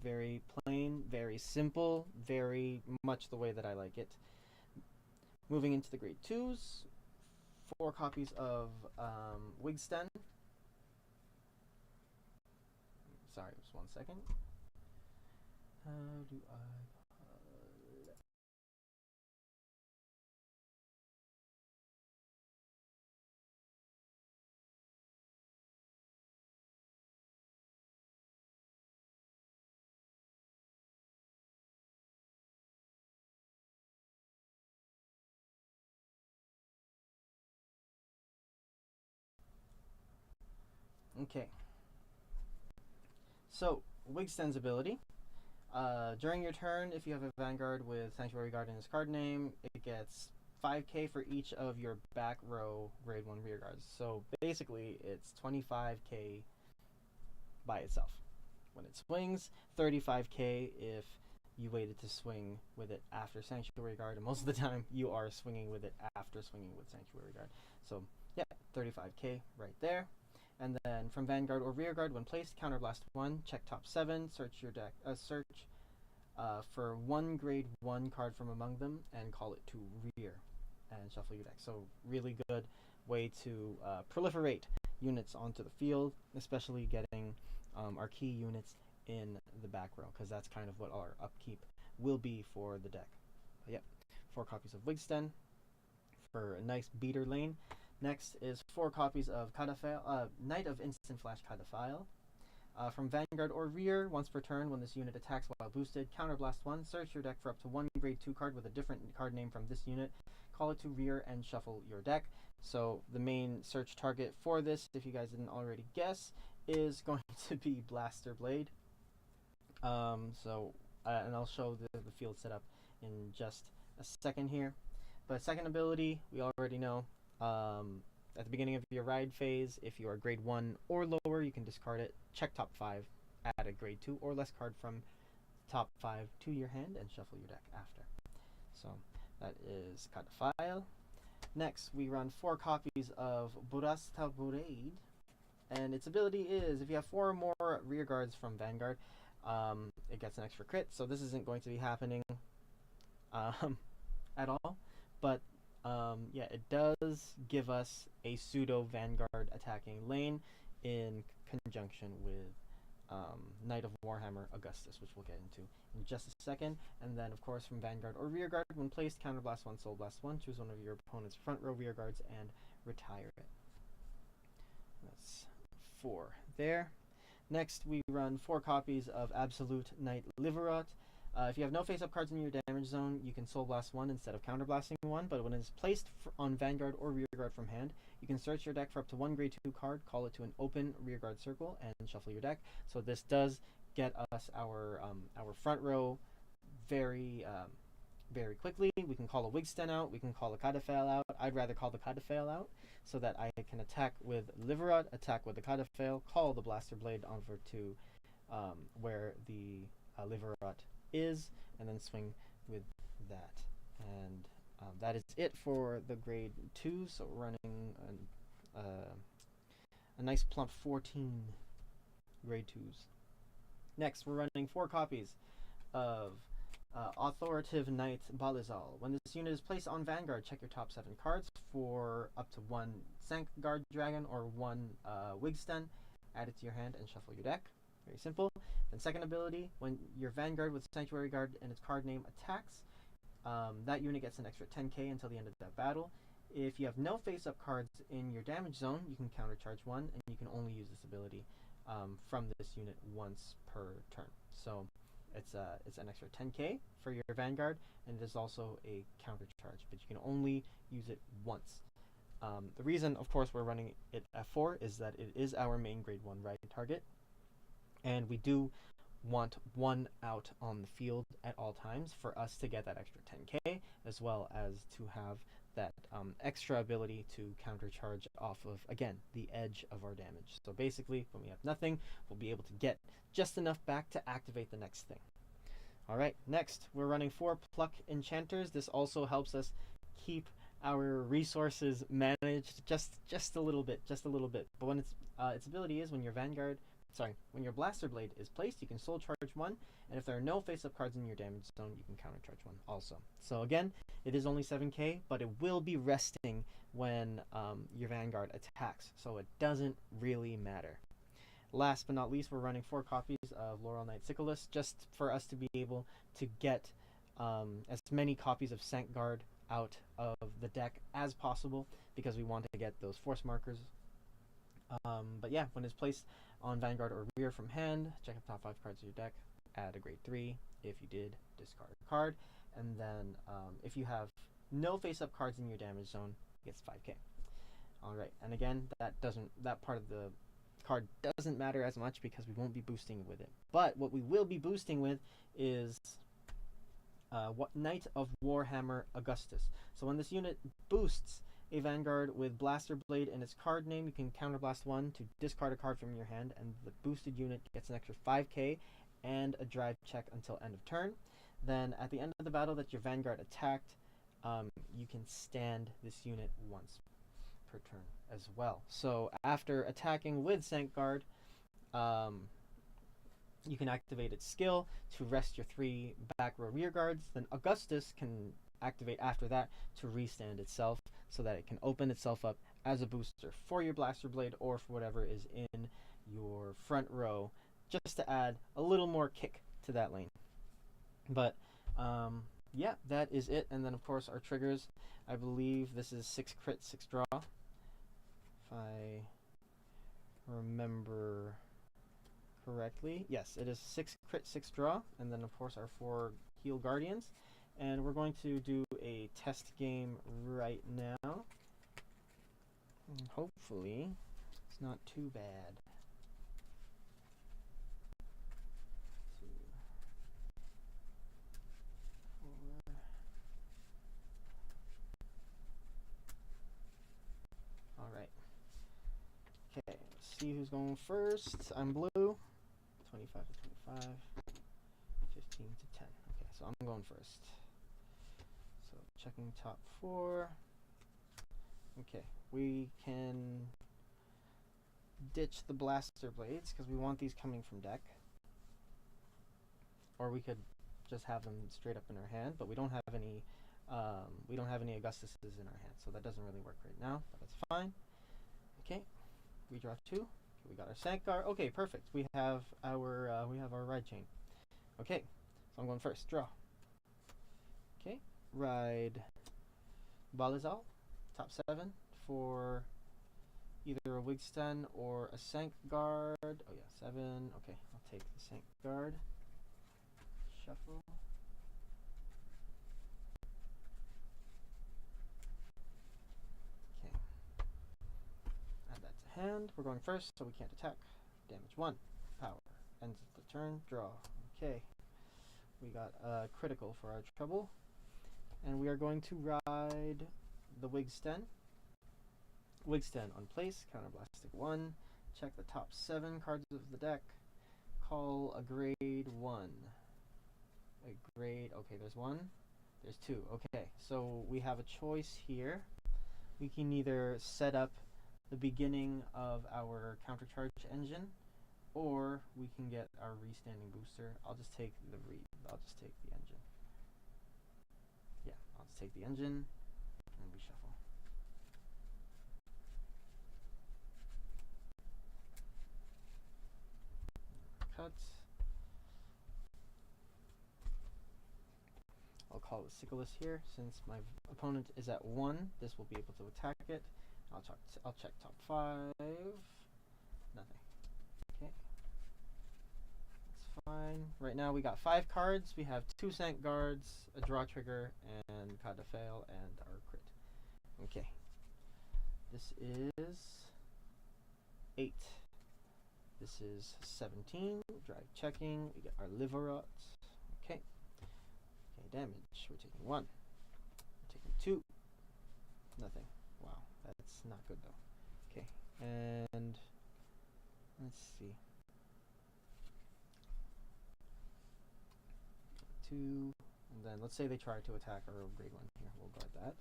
Very plain, very simple, very much the way that I like it. Moving into the grade 2s, 4 copies of Wigsten. Sorry, just 1 second. How do I... Okay. So, Wigsten's ability. During your turn, if you have a Vanguard with Sanctuary Guard in his card name, it gets 5k for each of your back row grade 1 rear guards. So basically, it's 25k by itself. When it swings, 35k if you waited to swing with it after Sanctuary Guard, and most of the time you are swinging with it after swinging with Sanctuary Guard. So yeah, 35k right there. And then from Vanguard or Rearguard, when placed, counterblast 1, check top 7, search your deck, search for 1 grade 1 card from among them, and call it to rear, and shuffle your deck. So really good way to proliferate units onto the field, especially getting our key units in the back row, because that's kind of what our upkeep will be for the deck. But yep, 4 copies of Wigsten for a nice beater lane. Next is 4 copies of Knight of Instant Flash Cadaphile. From Vanguard or Rear, once per turn, when this unit attacks while boosted, counterblast 1, search your deck for up to 1 grade 2 card with a different card name from this unit, call it to rear, and shuffle your deck. So the main search target for this, if you guys didn't already guess, is going to be Blaster Blade. And I'll show the field setup in just a second here. But second ability, we already know. At the beginning of your ride phase, if you are grade 1 or lower, you can discard it, check top 5, add a grade 2 or less card from top 5 to your hand, and shuffle your deck after. So that is Cadaphile. Next, we run 4 copies of Burasta Buraid, and its ability is, if you have 4 or more rear guards from Vanguard, it gets an extra crit, so this isn't going to be happening at all, but yeah, it does give us a pseudo Vanguard attacking lane in conjunction with Knight of Warhammer Augustus, which we'll get into in just a second. And then, of course, from Vanguard or Rearguard, when placed, counterblast 1, soul blast 1, choose one of your opponent's front row rear guards and retire it. That's 4 there. Next, we run 4 copies of Absolute Knight Liverot. If you have no face-up cards in your damage zone, you can Soul Blast 1 instead of counterblasting 1, but when it is placed on Vanguard or Rearguard from hand, you can search your deck for up to one grade 2 card, call it to an open Rearguard circle, and shuffle your deck. So this does get us our front row very quickly. We can call a Wigsten out, we can call a Cadafail out. I'd rather call the Cadafail out so that I can attack with Liverot, attack with the Cadafail, call the Blaster Blade over to where the Liverot is, and then swing with that. And that is it for the grade 2. So we're running a nice plump 14 grade 2s. Next, we're running 4 copies of Authoritative Knight Balizal. When this unit is placed on Vanguard, check your top 7 cards for up to 1 Sank Guard Dragon or 1 Wigsten. Add it to your hand and shuffle your deck. Very simple. Then second ability, when your Vanguard with Sanctuary Guard and its card name attacks, that unit gets an extra 10k until the end of that battle. If you have no face-up cards in your damage zone, you can countercharge 1, and you can only use this ability from this unit once per turn. So it's an extra 10k for your Vanguard, and it is also a countercharge, but you can only use it once. The reason, of course, we're running it at 4 is that it is our main grade 1 ride target, and we do want 1 out on the field at all times for us to get that extra 10k, as well as to have that extra ability to countercharge off of, again, the edge of our damage. So basically, when we have nothing, we'll be able to get just enough back to activate the next thing. Alright, next, we're running 4 Pluck Enchanters. This also helps us keep our resources managed just a little bit. But when its ability is when your Blaster Blade is placed, you can Soul Charge 1, and if there are no face-up cards in your damage zone, you can countercharge 1 also. So again, it is only 7k, but it will be resting when your Vanguard attacks, so it doesn't really matter. Last but not least, we're running 4 copies of Laurel Knight Siculus, just for us to be able to get as many copies of Sank Guard out of the deck as possible, because we want to get those force markers. But yeah, when it's placed on Vanguard or Rear from hand, check the top 5 cards of your deck, add a grade 3. If you did, discard a card, and then if you have no face-up cards in your damage zone, it gets 5k. Alright, and again, that part of the card doesn't matter as much because we won't be boosting with it. But what we will be boosting with is Knight of Warhammer Augustus. So when this unit boosts a Vanguard with Blaster Blade in its card name, you can counterblast 1 to discard a card from your hand, and the boosted unit gets an extra 5k and a drive check until end of turn. Then at the end of the battle that your Vanguard attacked, you can stand this unit once per turn as well. So after attacking with Sank Guard, you can activate its skill to rest your 3 back row rear guards. Then Augustus can activate after that to restand itself, so that it can open itself up as a booster for your Blaster Blade or for whatever is in your front row, just to add a little more kick to that lane. But yeah, that is it. And then of course our triggers, I believe this is 6 crit, 6 draw, if I remember correctly. Yes, it is 6 crit, 6 draw, and then of course our 4 heal guardians. And we're going to do a test game right now. And hopefully it's not too bad. Alright. Okay, let's see who's going first. I'm blue. 25 to 25. 15 to 10. Okay, so I'm going first. So checking top 4. Okay, we can ditch the Blaster Blades because we want these coming from deck. Or we could just have them straight up in our hand, but we don't have any Augustuses in our hand, so that doesn't really work right now, but that's fine. Okay, we draw 2. Okay, we got our Sank Guard. Okay, perfect. We have our ride chain. Okay, so I'm going first. Draw. Okay, ride Balizal, top 7 for either a Wigsten or a Sank Guard. Oh yeah, 7. Okay, I'll take the Sank Guard. Shuffle. Okay. Add that to hand. We're going first, so we can't attack. Damage 1. Power. Ends the turn. Draw. Okay. We got a critical for our trouble. And we are going to ride the Wigsten. Wigsten on place. Counterblasting 1. Check the top 7 cards of the deck. Call a grade 1. A grade, okay, there's 1. There's 2. Okay, so we have a choice here. We can either set up the beginning of our countercharge engine, or we can get our restanding booster. I'll just take the engine. Yeah, I'll just take the engine, and we shuffle. Cut. I'll call the Sickleus here. Since my opponent is at 1, this will be able to attack it. I'll check top 5. Nothing. Okay. That's fine. Right now we got 5 cards. We have 2 Sank Guards, a draw trigger, and Card to Fail, and our crit. Okay. This is 8. This is 17. Drive checking. We get our Liverot. Okay. Okay, damage. We're taking 1. We're taking 2. Nothing. Wow, that's not good though. Okay, and let's see. 2, and then let's say they try to attack our grade 1 here. We'll guard that.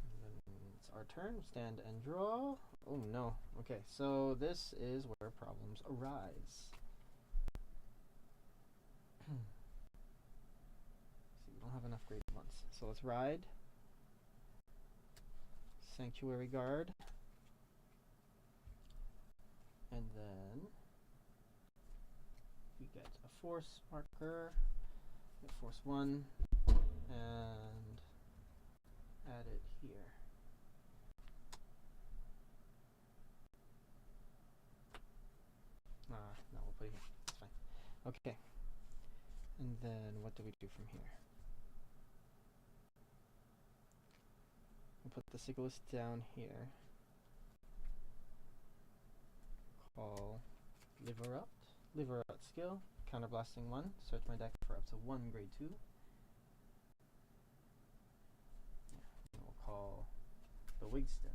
And then it's our turn. Stand and draw. Oh no. Okay, so this is where problems arise. See, we don't have enough grade 1s. So let's ride. Sanctuary Guard. And then we get a force marker. Get force 1 and add it here. No, we'll put it here. It's fine. Okay. And then what do we do from here? We'll put the Sickleus down here. Call Liverot. Liverot skill. Counterblasting 1. Search my deck for up to 1 grade 2. Yeah. And we'll call the Wigsten.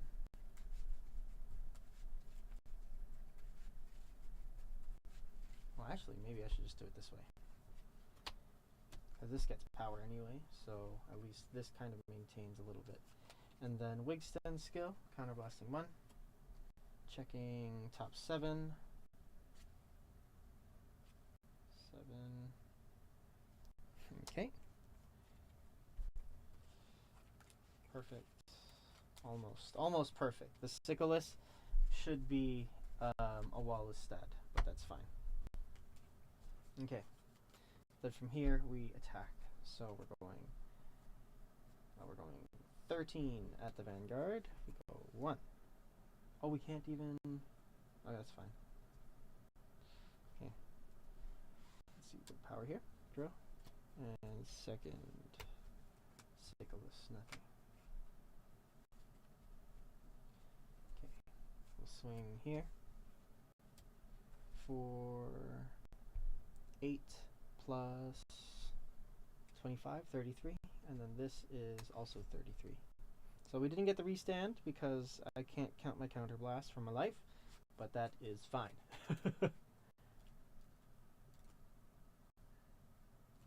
Well, actually, maybe I should just do it this way. Because this gets power anyway, so at least this kind of maintains a little bit. And then Wigsten skill, counterblasting 1. Checking top 7. 7. Okay. Perfect. Almost perfect. The Sickleus should be a Wallace stat, but that's fine. Okay. Then from here we attack. So we're going 13 at the Vanguard. We go 1. Oh, we can't even. Oh, that's fine. Okay. Let's see, good power here. Draw. And second, Sickleus, nothing. Okay. We'll swing here for 8 plus 25, 33. And then this is also 33. So we didn't get the restand because I can't count my counterblast for my life, but that is fine.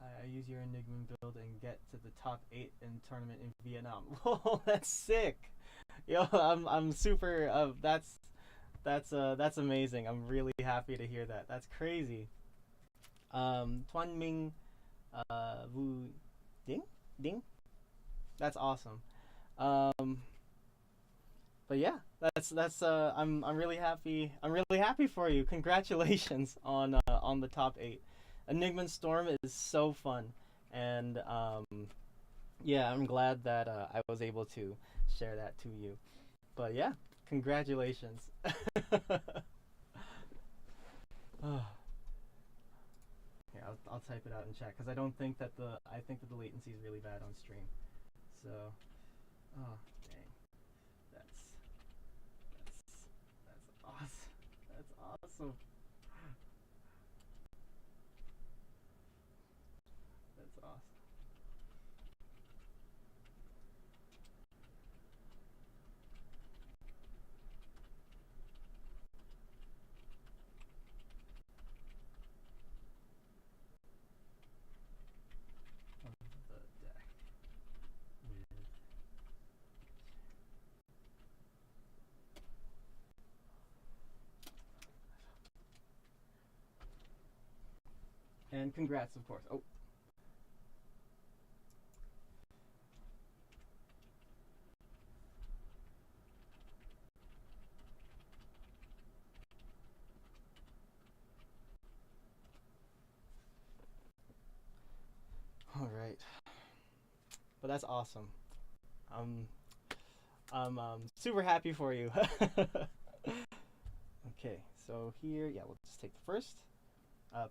I use your Enigma build and get to the top 8 in tournament in Vietnam. Whoa, that's sick! Yo, I'm super. That's amazing. I'm really happy to hear that. That's crazy. Tuan Minh, Vu Ding. That's awesome. But yeah, that's I'm really happy. I'm really happy for you. Congratulations on the top 8. Enigma Storm is so fun, and yeah, I'm glad that I was able to share that to you. But yeah, congratulations. Here, I'll type it out in chat because I don't think that I think that the latency is really bad on stream. So, oh dang, that's awesome. That's awesome. That's awesome. Of the deck with and congrats, of course. Oh. All right. But that's awesome. I'm super happy for you. Okay, so here, yeah, we'll just take the first.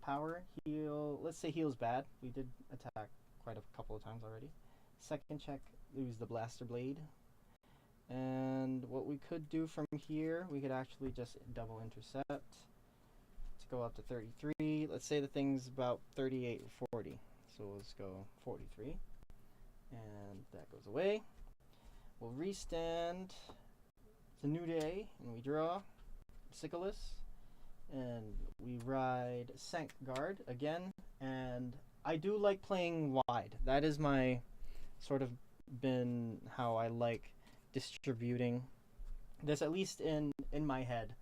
Power, heal, let's say heal's bad. We did attack quite a couple of times already. Second check, use the Blaster Blade. And what we could do from here, we could actually just double intercept to go up to 33. Let's say the thing's about 38 or 40. So let's go 43. And that goes away. We'll restand. It's a new day, and we draw Siculus. And we ride Sank Guard again. And I do like playing wide. That is my sort of been how I like distributing this, at least in my head,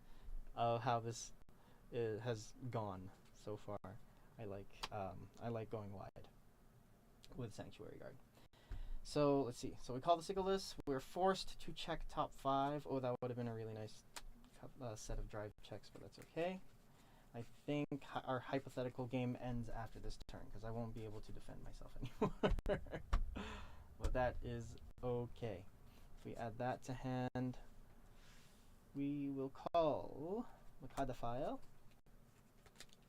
of how this has gone so far. I like going wide with Sanctuary Guard. So let's see. So we call the Siculus. We're forced to check top 5. Oh, that would have been a really nice set of drive checks, but that's okay. I think our hypothetical game ends after this turn because I won't be able to defend myself anymore. But that is okay. If we add that to hand, we will call Macadaphile.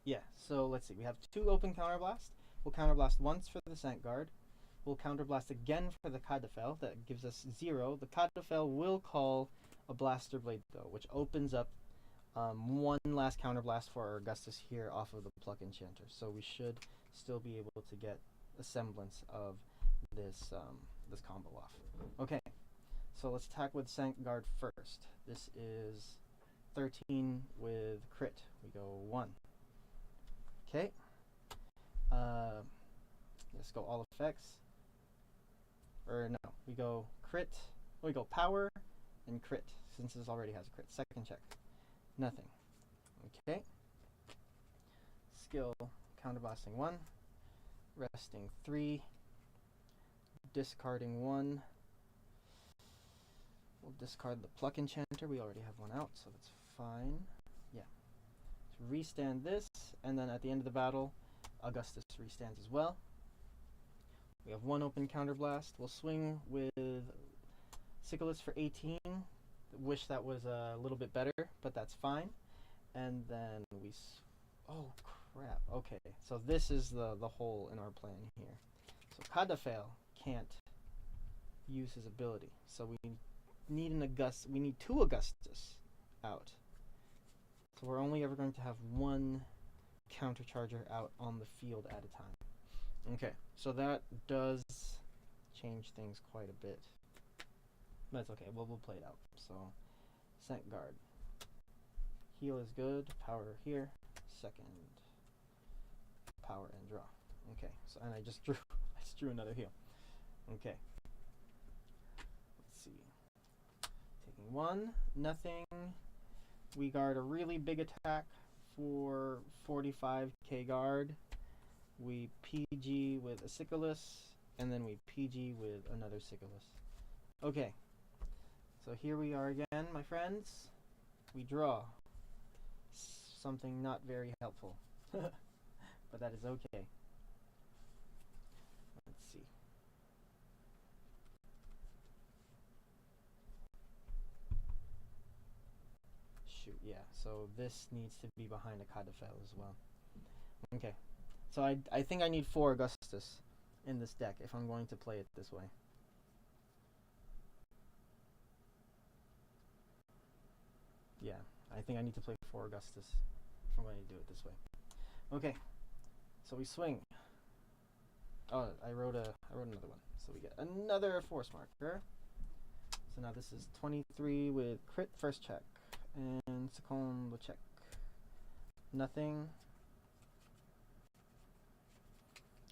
Yeah, so let's see. We have 2 open counterblast. We'll counterblast once for the Sank Guard. We'll counterblast again for the Cadaphile. That gives us 0. The Cadaphile will call a Blaster Blade, though, which opens up one last counterblast for our Augustus here off of the Pluck Enchanter. So we should still be able to get a semblance of this this combo off. Okay, so let's attack with Sank Guard first. This is 13 with crit. We go 1. Okay. Let's go all effects. Or no, we go crit. We go power and crit, since this already has a crit. Second check. Nothing. Okay. Skill, counterblasting 1. Resting 3. Discarding 1. We'll discard the Pluck Enchanter. We already have one out, so that's fine. Yeah. So restand this, and then at the end of the battle, Augustus restands as well. We have 1 open counterblast. We'll swing with Siculus for 18. Wish that was a little bit better, but that's fine. And then we... oh, crap. Okay, so this is the hole in our plan here. So Cadaphile can't use his ability. So we need we need 2 Augustus out. So we're only ever going to have 1 countercharger out on the field at a time. Okay, so that does change things quite a bit. That's okay, we'll play it out. So, Sank Guard. Heal is good, power here, second, power and draw. Okay, so, and I just drew another heal. Okay. Let's see. Taking 1, nothing. We guard a really big attack for 45k guard. We PG with a Siculus, and then we PG with another Siculus. Okay, so here we are again, my friends. We draw something not very helpful, but that is okay. Let's see. Shoot, yeah, so this needs to be behind a Cadaphile as well. Okay. So I think I need 4 Augustus in this deck if I'm going to play it this way. Yeah, I think I need to play 4 Augustus if I'm going to do it this way. Okay, so we swing. Oh, I wrote another one. So we get another force marker. So now this is 23 with crit first check and second check. Nothing.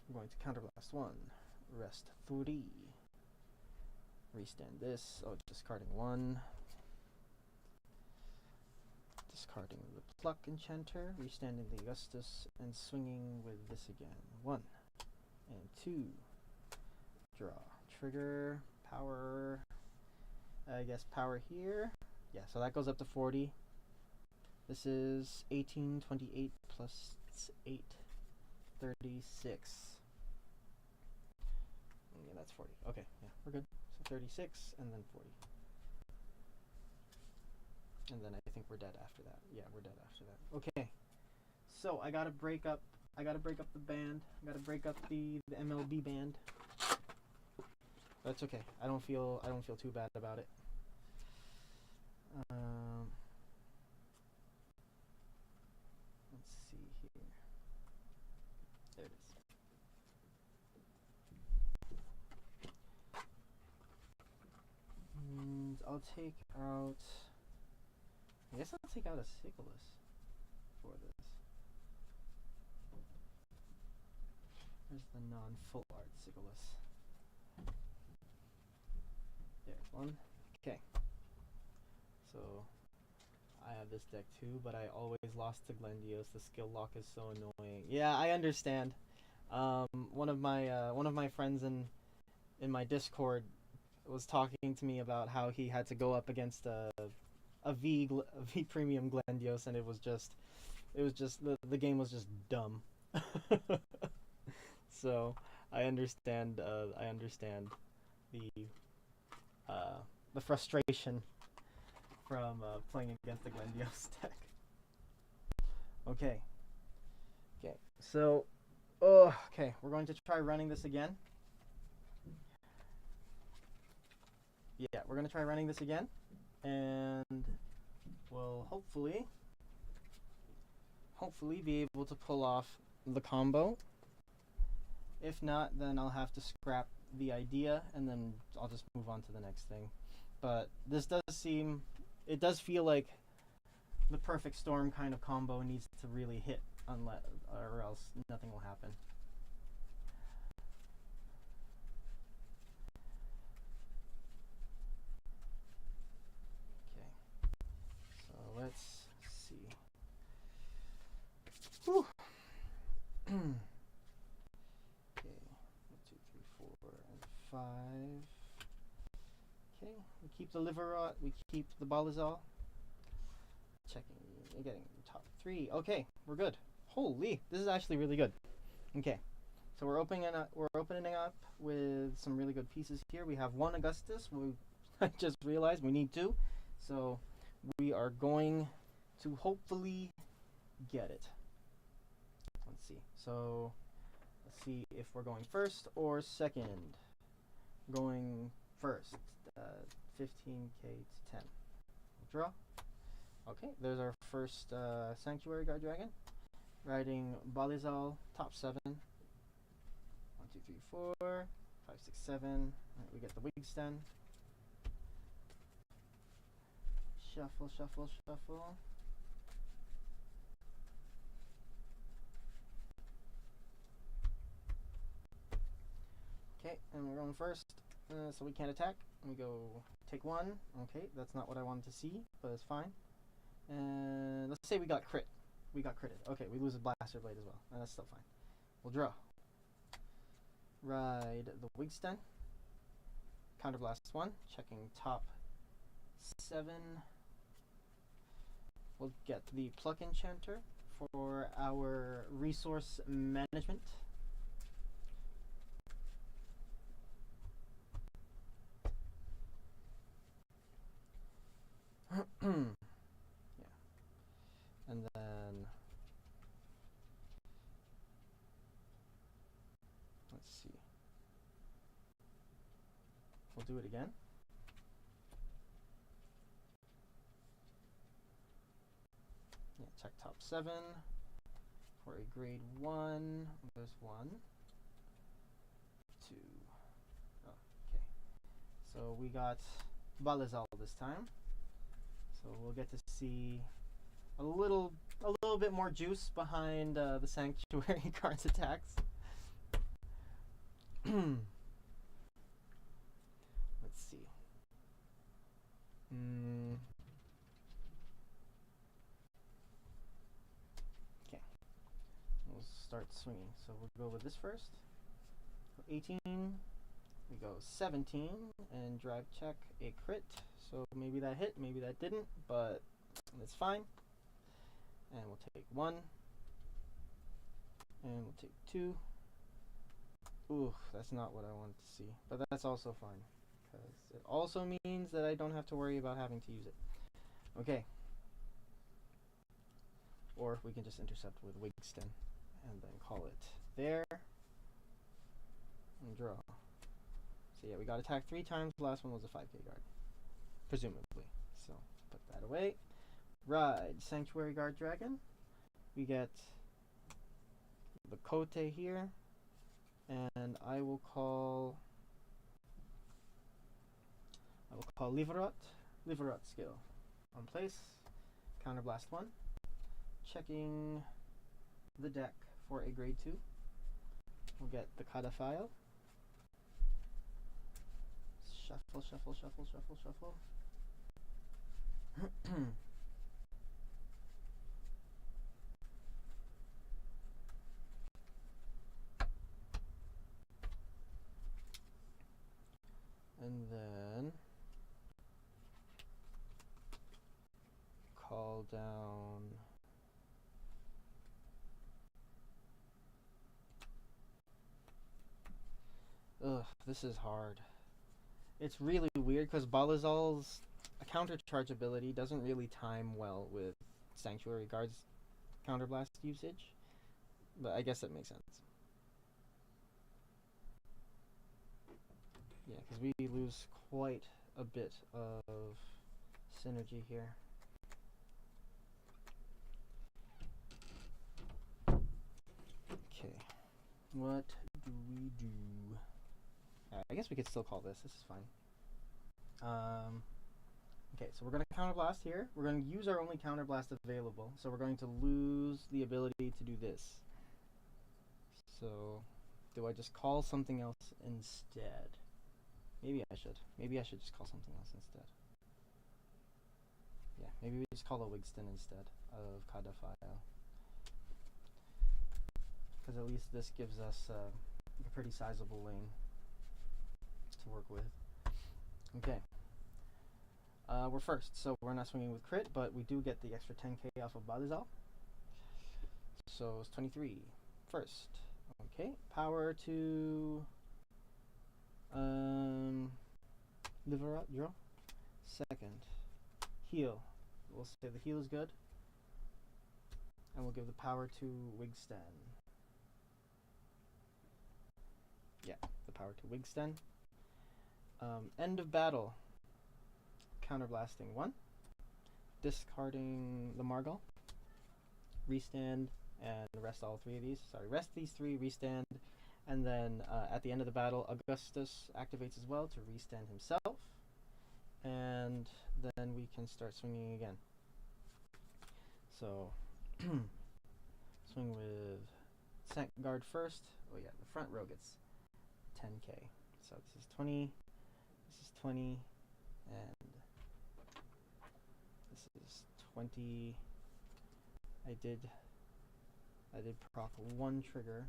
I'm going to counterblast 1. Rest 3. Restand this. Oh, discarding 1. Discarding the Pluck Enchanter. Restanding the Augustus. And swinging with this again. 1 and 2. Draw. Trigger. Power. I guess power here. Yeah, so that goes up to 40. This is 18, 28 plus 8. 36. Yeah, that's 40. Okay, yeah, we're good. So 36 and then 40. And then I think we're dead after that. Yeah, we're dead after that. Okay. So I gotta break up the band. I gotta break up the MLB band. That's okay. I don't feel too bad about it. Let's see here. There it is. And I'll take out. I guess I'll take out a Siculus for this. There's the non-full art Siculus. There's one. Okay. So I have this deck too, but I always lost to Glendios. The skill lock is so annoying. Yeah, I understand. One of my friends in my Discord was talking to me about how he had to go up against a V premium Glendios, and it was just the game was just dumb. So I understand the frustration from playing against the Glendios deck. Okay. So, okay, we're going to try running this again. Yeah, we're going to try running this again, and we'll hopefully be able to pull off the combo. If not, then I'll have to scrap the idea, and then I'll just move on to the next thing. But this it does feel like the perfect storm kind of combo needs to really hit, or else nothing will happen. Okay, so let's see. Whew. Okay, 1, 2, 3, 4, and 5. Okay, we keep the Liverot, we keep the Balizal. Checking, getting top 3. Okay, we're good. Holy, this is actually really good. Okay, so we're opening up with some really good pieces here. We have 1 Augustus. I just realized we need 2, so we are going to hopefully get it. Let's see. So let's see if we're going first or second. Going first. 15k to 10. Draw. Okay, there's our first Sanctuary Guard Dragon. Riding Balizal, top 7. 1, 2, 3, 4, 5, 6, 7. Alright, we get the Wigstan. Shuffle, shuffle, shuffle. Okay, and we're going first, so we can't attack. We go take 1. Okay, that's not what I wanted to see, but it's fine. And let's say we got crit. We got critted. Okay, we lose a Blaster Blade as well, and that's still fine. We'll draw. Ride the Wigstan. Counterblast 1, checking top 7. We'll get the Pluck Enchanter for our resource management. Yeah. And then we'll do it again. Yeah, check top 7 for a grade 1. There's 1, 2. Oh, okay. So we got Balazal this time. So we'll get to see a little bit more juice behind the Sanctuary card's attacks. Let's see. Okay. We'll start swinging. So we'll go with this first. 18. We go 17 and drive check a crit. So maybe that hit, maybe that didn't, but it's fine. And we'll take 1. And we'll take 2. Ooh, that's not what I wanted to see. But that's also fine, because it also means that I don't have to worry about having to use it. Okay. Or we can just intercept with Wigston and then call it there. And draw. So yeah, we got attacked 3 times. The last one was a 5k guard. Presumably. So put that away. Ride Sanctuary Guard Dragon. We get the Cote here. And I will call Liverot skill. On place. Counterblast 1. Checking the deck for a grade 2. We'll get the Cadaphile. Shuffle, shuffle, shuffle, shuffle, shuffle. And then call down this is hard. It's really weird because Balazal's counter charge ability doesn't really time well with Sanctuary Guard's counterblast usage, but I guess that makes sense. Yeah, because we lose quite a bit of synergy here. Okay, what do we do? I guess we could still call this. This is fine. Okay, so we're going to counterblast here. We're going to use our only counterblast available, so we're going to lose the ability to do this. So, do I just call something else instead? Maybe I should. Maybe I should just call something else instead. Yeah, maybe we just call a Wigston instead of Cadaphile. Because at least this gives us a pretty sizable lane to work with. Okay. We're first, so we're not swinging with crit, but we do get the extra 10k off of Balazal. So it's 23. First. Okay. Power to Liverot, draw. Second. Heal. We'll say the heal is good. And we'll give the power to Wigston. Yeah, the power to Wigston. End of battle. Counterblasting 1. Discarding the Margal. Restand and rest all 3 of these. Sorry, rest these 3, restand. And then at the end of the battle, Augustus activates as well to restand himself. And then we can start swinging again. So, swing with Sanct Guard first. Oh yeah, the front row gets 10k. So this is 20, this is 20, and this is 20. I did proc 1 trigger.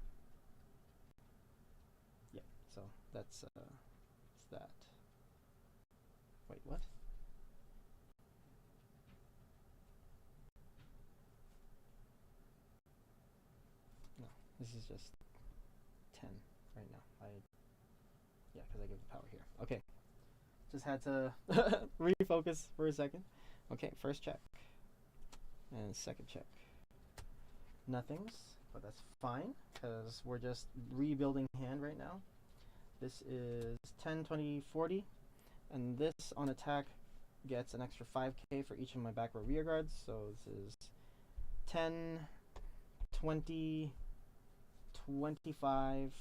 Yeah, so that's that. Wait, what? No, this is just 10 right now. Yeah, because I give the power here. Okay, just had to refocus for a second. Okay, first check and second check. Nothings, but that's fine because we're just rebuilding hand right now. This is 10, 20, 40. And this on attack gets an extra 5k for each of my back row rear guards. So this is 10, 20, 25,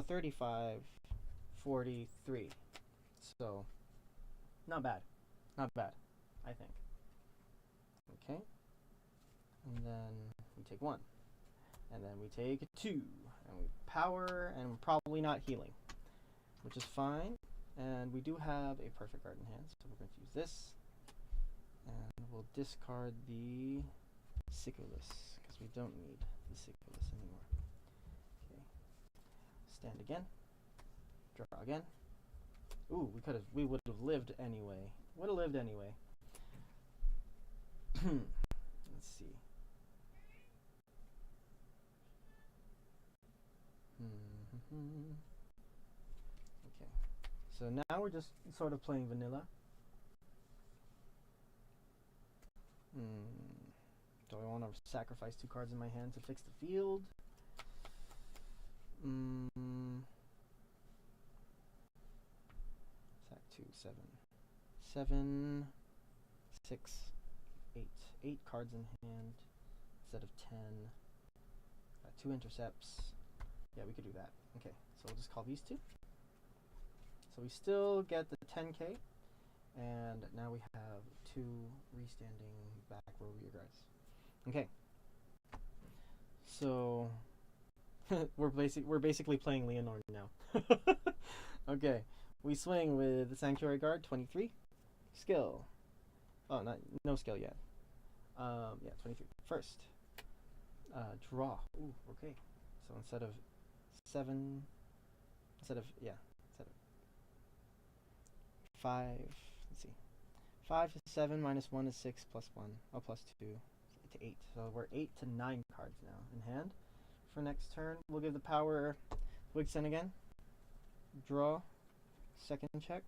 35, 43. So, not bad. Not bad, I think. Okay. And then we take 1. And then we take 2. And we power, and we're probably not healing, which is fine. And we do have a perfect guard in hand, so we're going to use this. And we'll discard the Siculus, because we don't need the Siculus anymore. Okay. Stand again. Draw again. Ooh, we would have lived anyway. Would have lived anyway. Let's see. Okay. So now we're just sort of playing vanilla. Do I want to sacrifice 2 cards in my hand to fix the field? Attack 2, 7. 7, 6, 8. 8 cards in hand instead of 10. 2 intercepts. Yeah, we could do that. Okay, so we'll just call these 2. So we still get the 10k, and now we have 2 restanding back row rear guards. Okay. So we're basically playing Leonor now. Okay, we swing with the Sanctuary Guard, 23. Skill. Oh, no skill yet. Yeah, 23. First. Draw. Ooh, okay. So instead of 5, let's see. 5 to 7 minus 1 is 6 plus 1. Oh, plus 2 to 8. So we're 8 to 9 cards now in hand. For next turn, we'll give the power Wigson again. Draw. Second check.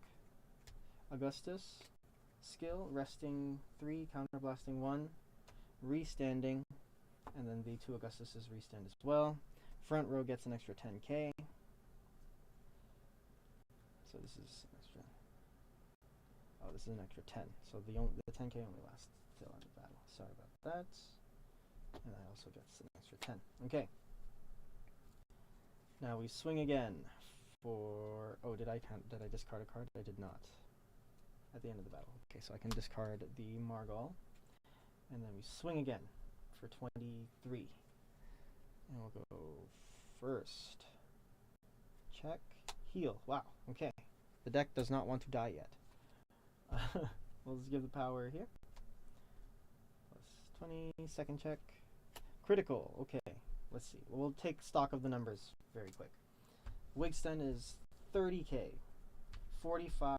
Augustus. Skill. Resting 3. Counterblasting 1. Restanding. And then the 2 Augustuses restand as well. Front row gets an extra 10k. So this is an extra. Oh, this is an extra 10. So the 10k only lasts till end of battle. Sorry about that. And I also get an extra 10. Okay. Now we swing again for. Oh, did I discard a card? I did not. At the end of the battle. Okay, so I can discard the Margall, and then we swing again for 23. And we'll go first. Check. Heal. Wow. Okay. The deck does not want to die yet. We'll just give the power here. Plus 20. Second check. Critical. Okay. Let's see. We'll take stock of the numbers very quick. Wigsten is 30k. 45,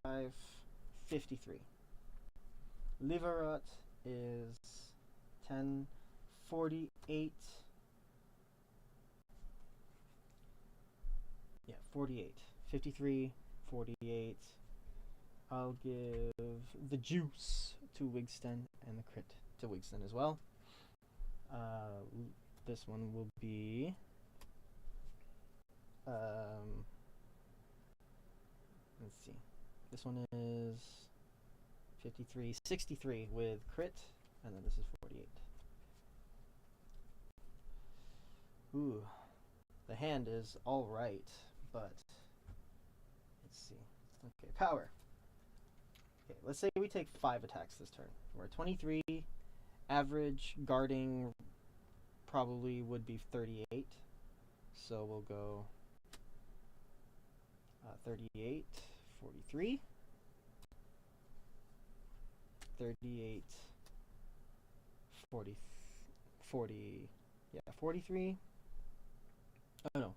53. Liverot is 10, 48. Yeah, 48. 53, 48. I'll give the juice to Wigsten and the crit to Wigsten as well. This one will be let's see. This one is 53, 63 with crit, and then this is 48. Ooh, the hand is all right, but let's see. Okay, power. Okay, let's say we take 5 attacks this turn. We're at 23. Average guarding probably would be 38. So we'll go 38, 43, 38, 40, yeah, 43. Oh no,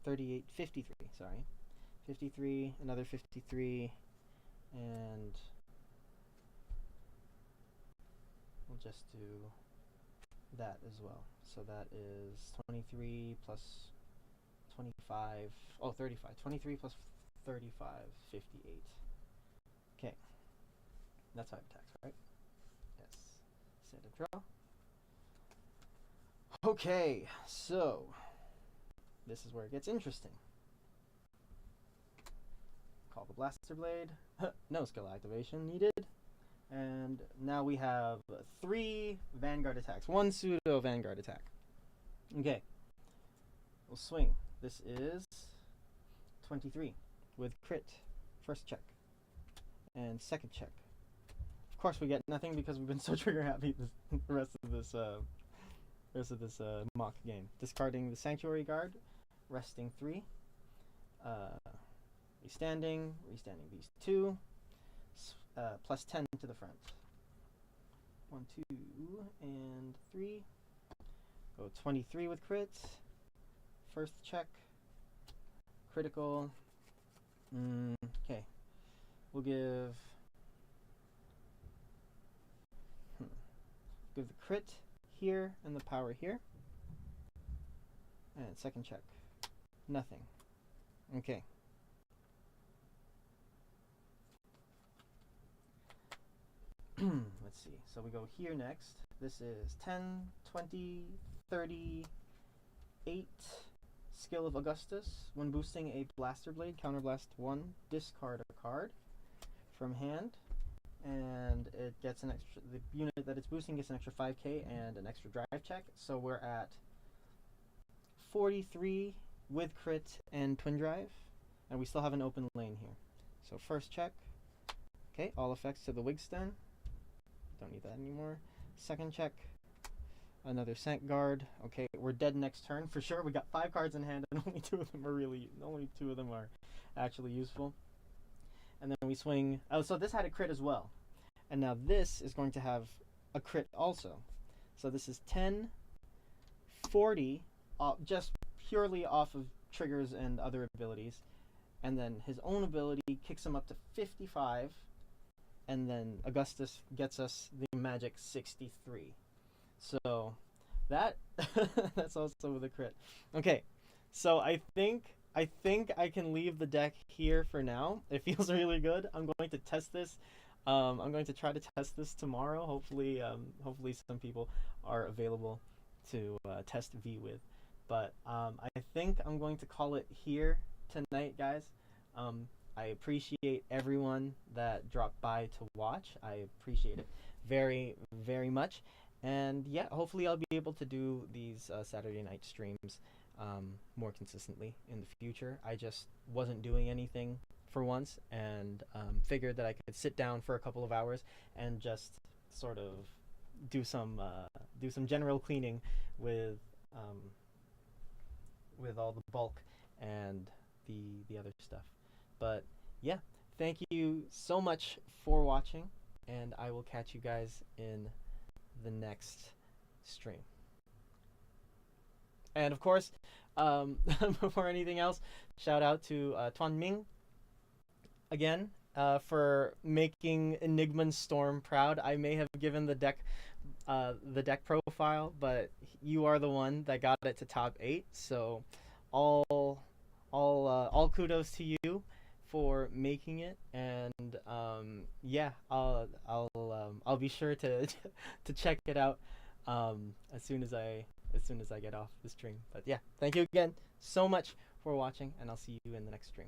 38, 53, sorry. 53, another 53, and we'll just do that as well. So that is 23 plus 25, oh, 35. 23 plus 35, 58. Okay. That's 5 attacks, right? Yes. Set a draw. Okay, so this is where it gets interesting. call the Blaster Blade. No skill activation needed. And now we have 3 Vanguard attacks. 1 pseudo Vanguard attack. Okay. We'll swing. This is 23 with crit. First check. And second check. Of course we get nothing because we've been so trigger happy the rest of this mock game. Discarding the Sanctuary Guard. Resting 3. Restanding these 2. Plus 10 to the front. 1, 2, and 3. Go 23 with crit. First check. Critical. Okay. We'll give the crit here and the power here. And second check. Nothing. Okay. Let's see. So we go here next. This is 10, 20, 30, 8. Skill of Augustus. When boosting a Blaster Blade, counterblast 1, discard a card from hand, and it gets an extra. The unit that it's boosting gets an extra 5k and an extra drive check. So we're at 43 with crit and twin drive, and we still have an open lane here. So first check. Okay, all effects to the Wigston. Don't need that anymore. Second check. Another Sank Guard. Okay, we're dead next turn for sure. We got 5 cards in hand, and only 2 of them are actually useful. And then we swing. Oh, so this had a crit as well, and now this is going to have a crit also. So this is 10, 40, just purely off of triggers and other abilities, and then his own ability kicks him up to 55. And then Augustus gets us the magic 63. So that that's also with a crit. Okay, so I think I can leave the deck here for now. It feels really good. I'm going to test this. I'm going to try to test this tomorrow. Hopefully some people are available to test V with. But I think I'm going to call it here tonight, guys. I appreciate everyone that dropped by to watch. I appreciate it very, very much. And yeah, hopefully I'll be able to do these Saturday night streams more consistently in the future. I just wasn't doing anything for once, and figured that I could sit down for a couple of hours and just sort of do some general cleaning with all the bulk and the other stuff. But yeah, thank you so much for watching, and I will catch you guys in the next stream. And of course, before anything else, shout out to Tuan Ming again for making Enigman Storm proud. I may have given the deck profile, but you are the one that got it to top 8. So all kudos to you for making it, and yeah, I'll be sure to check it out as soon as I get off the stream. But yeah, thank you again so much for watching, and I'll see you in the next stream.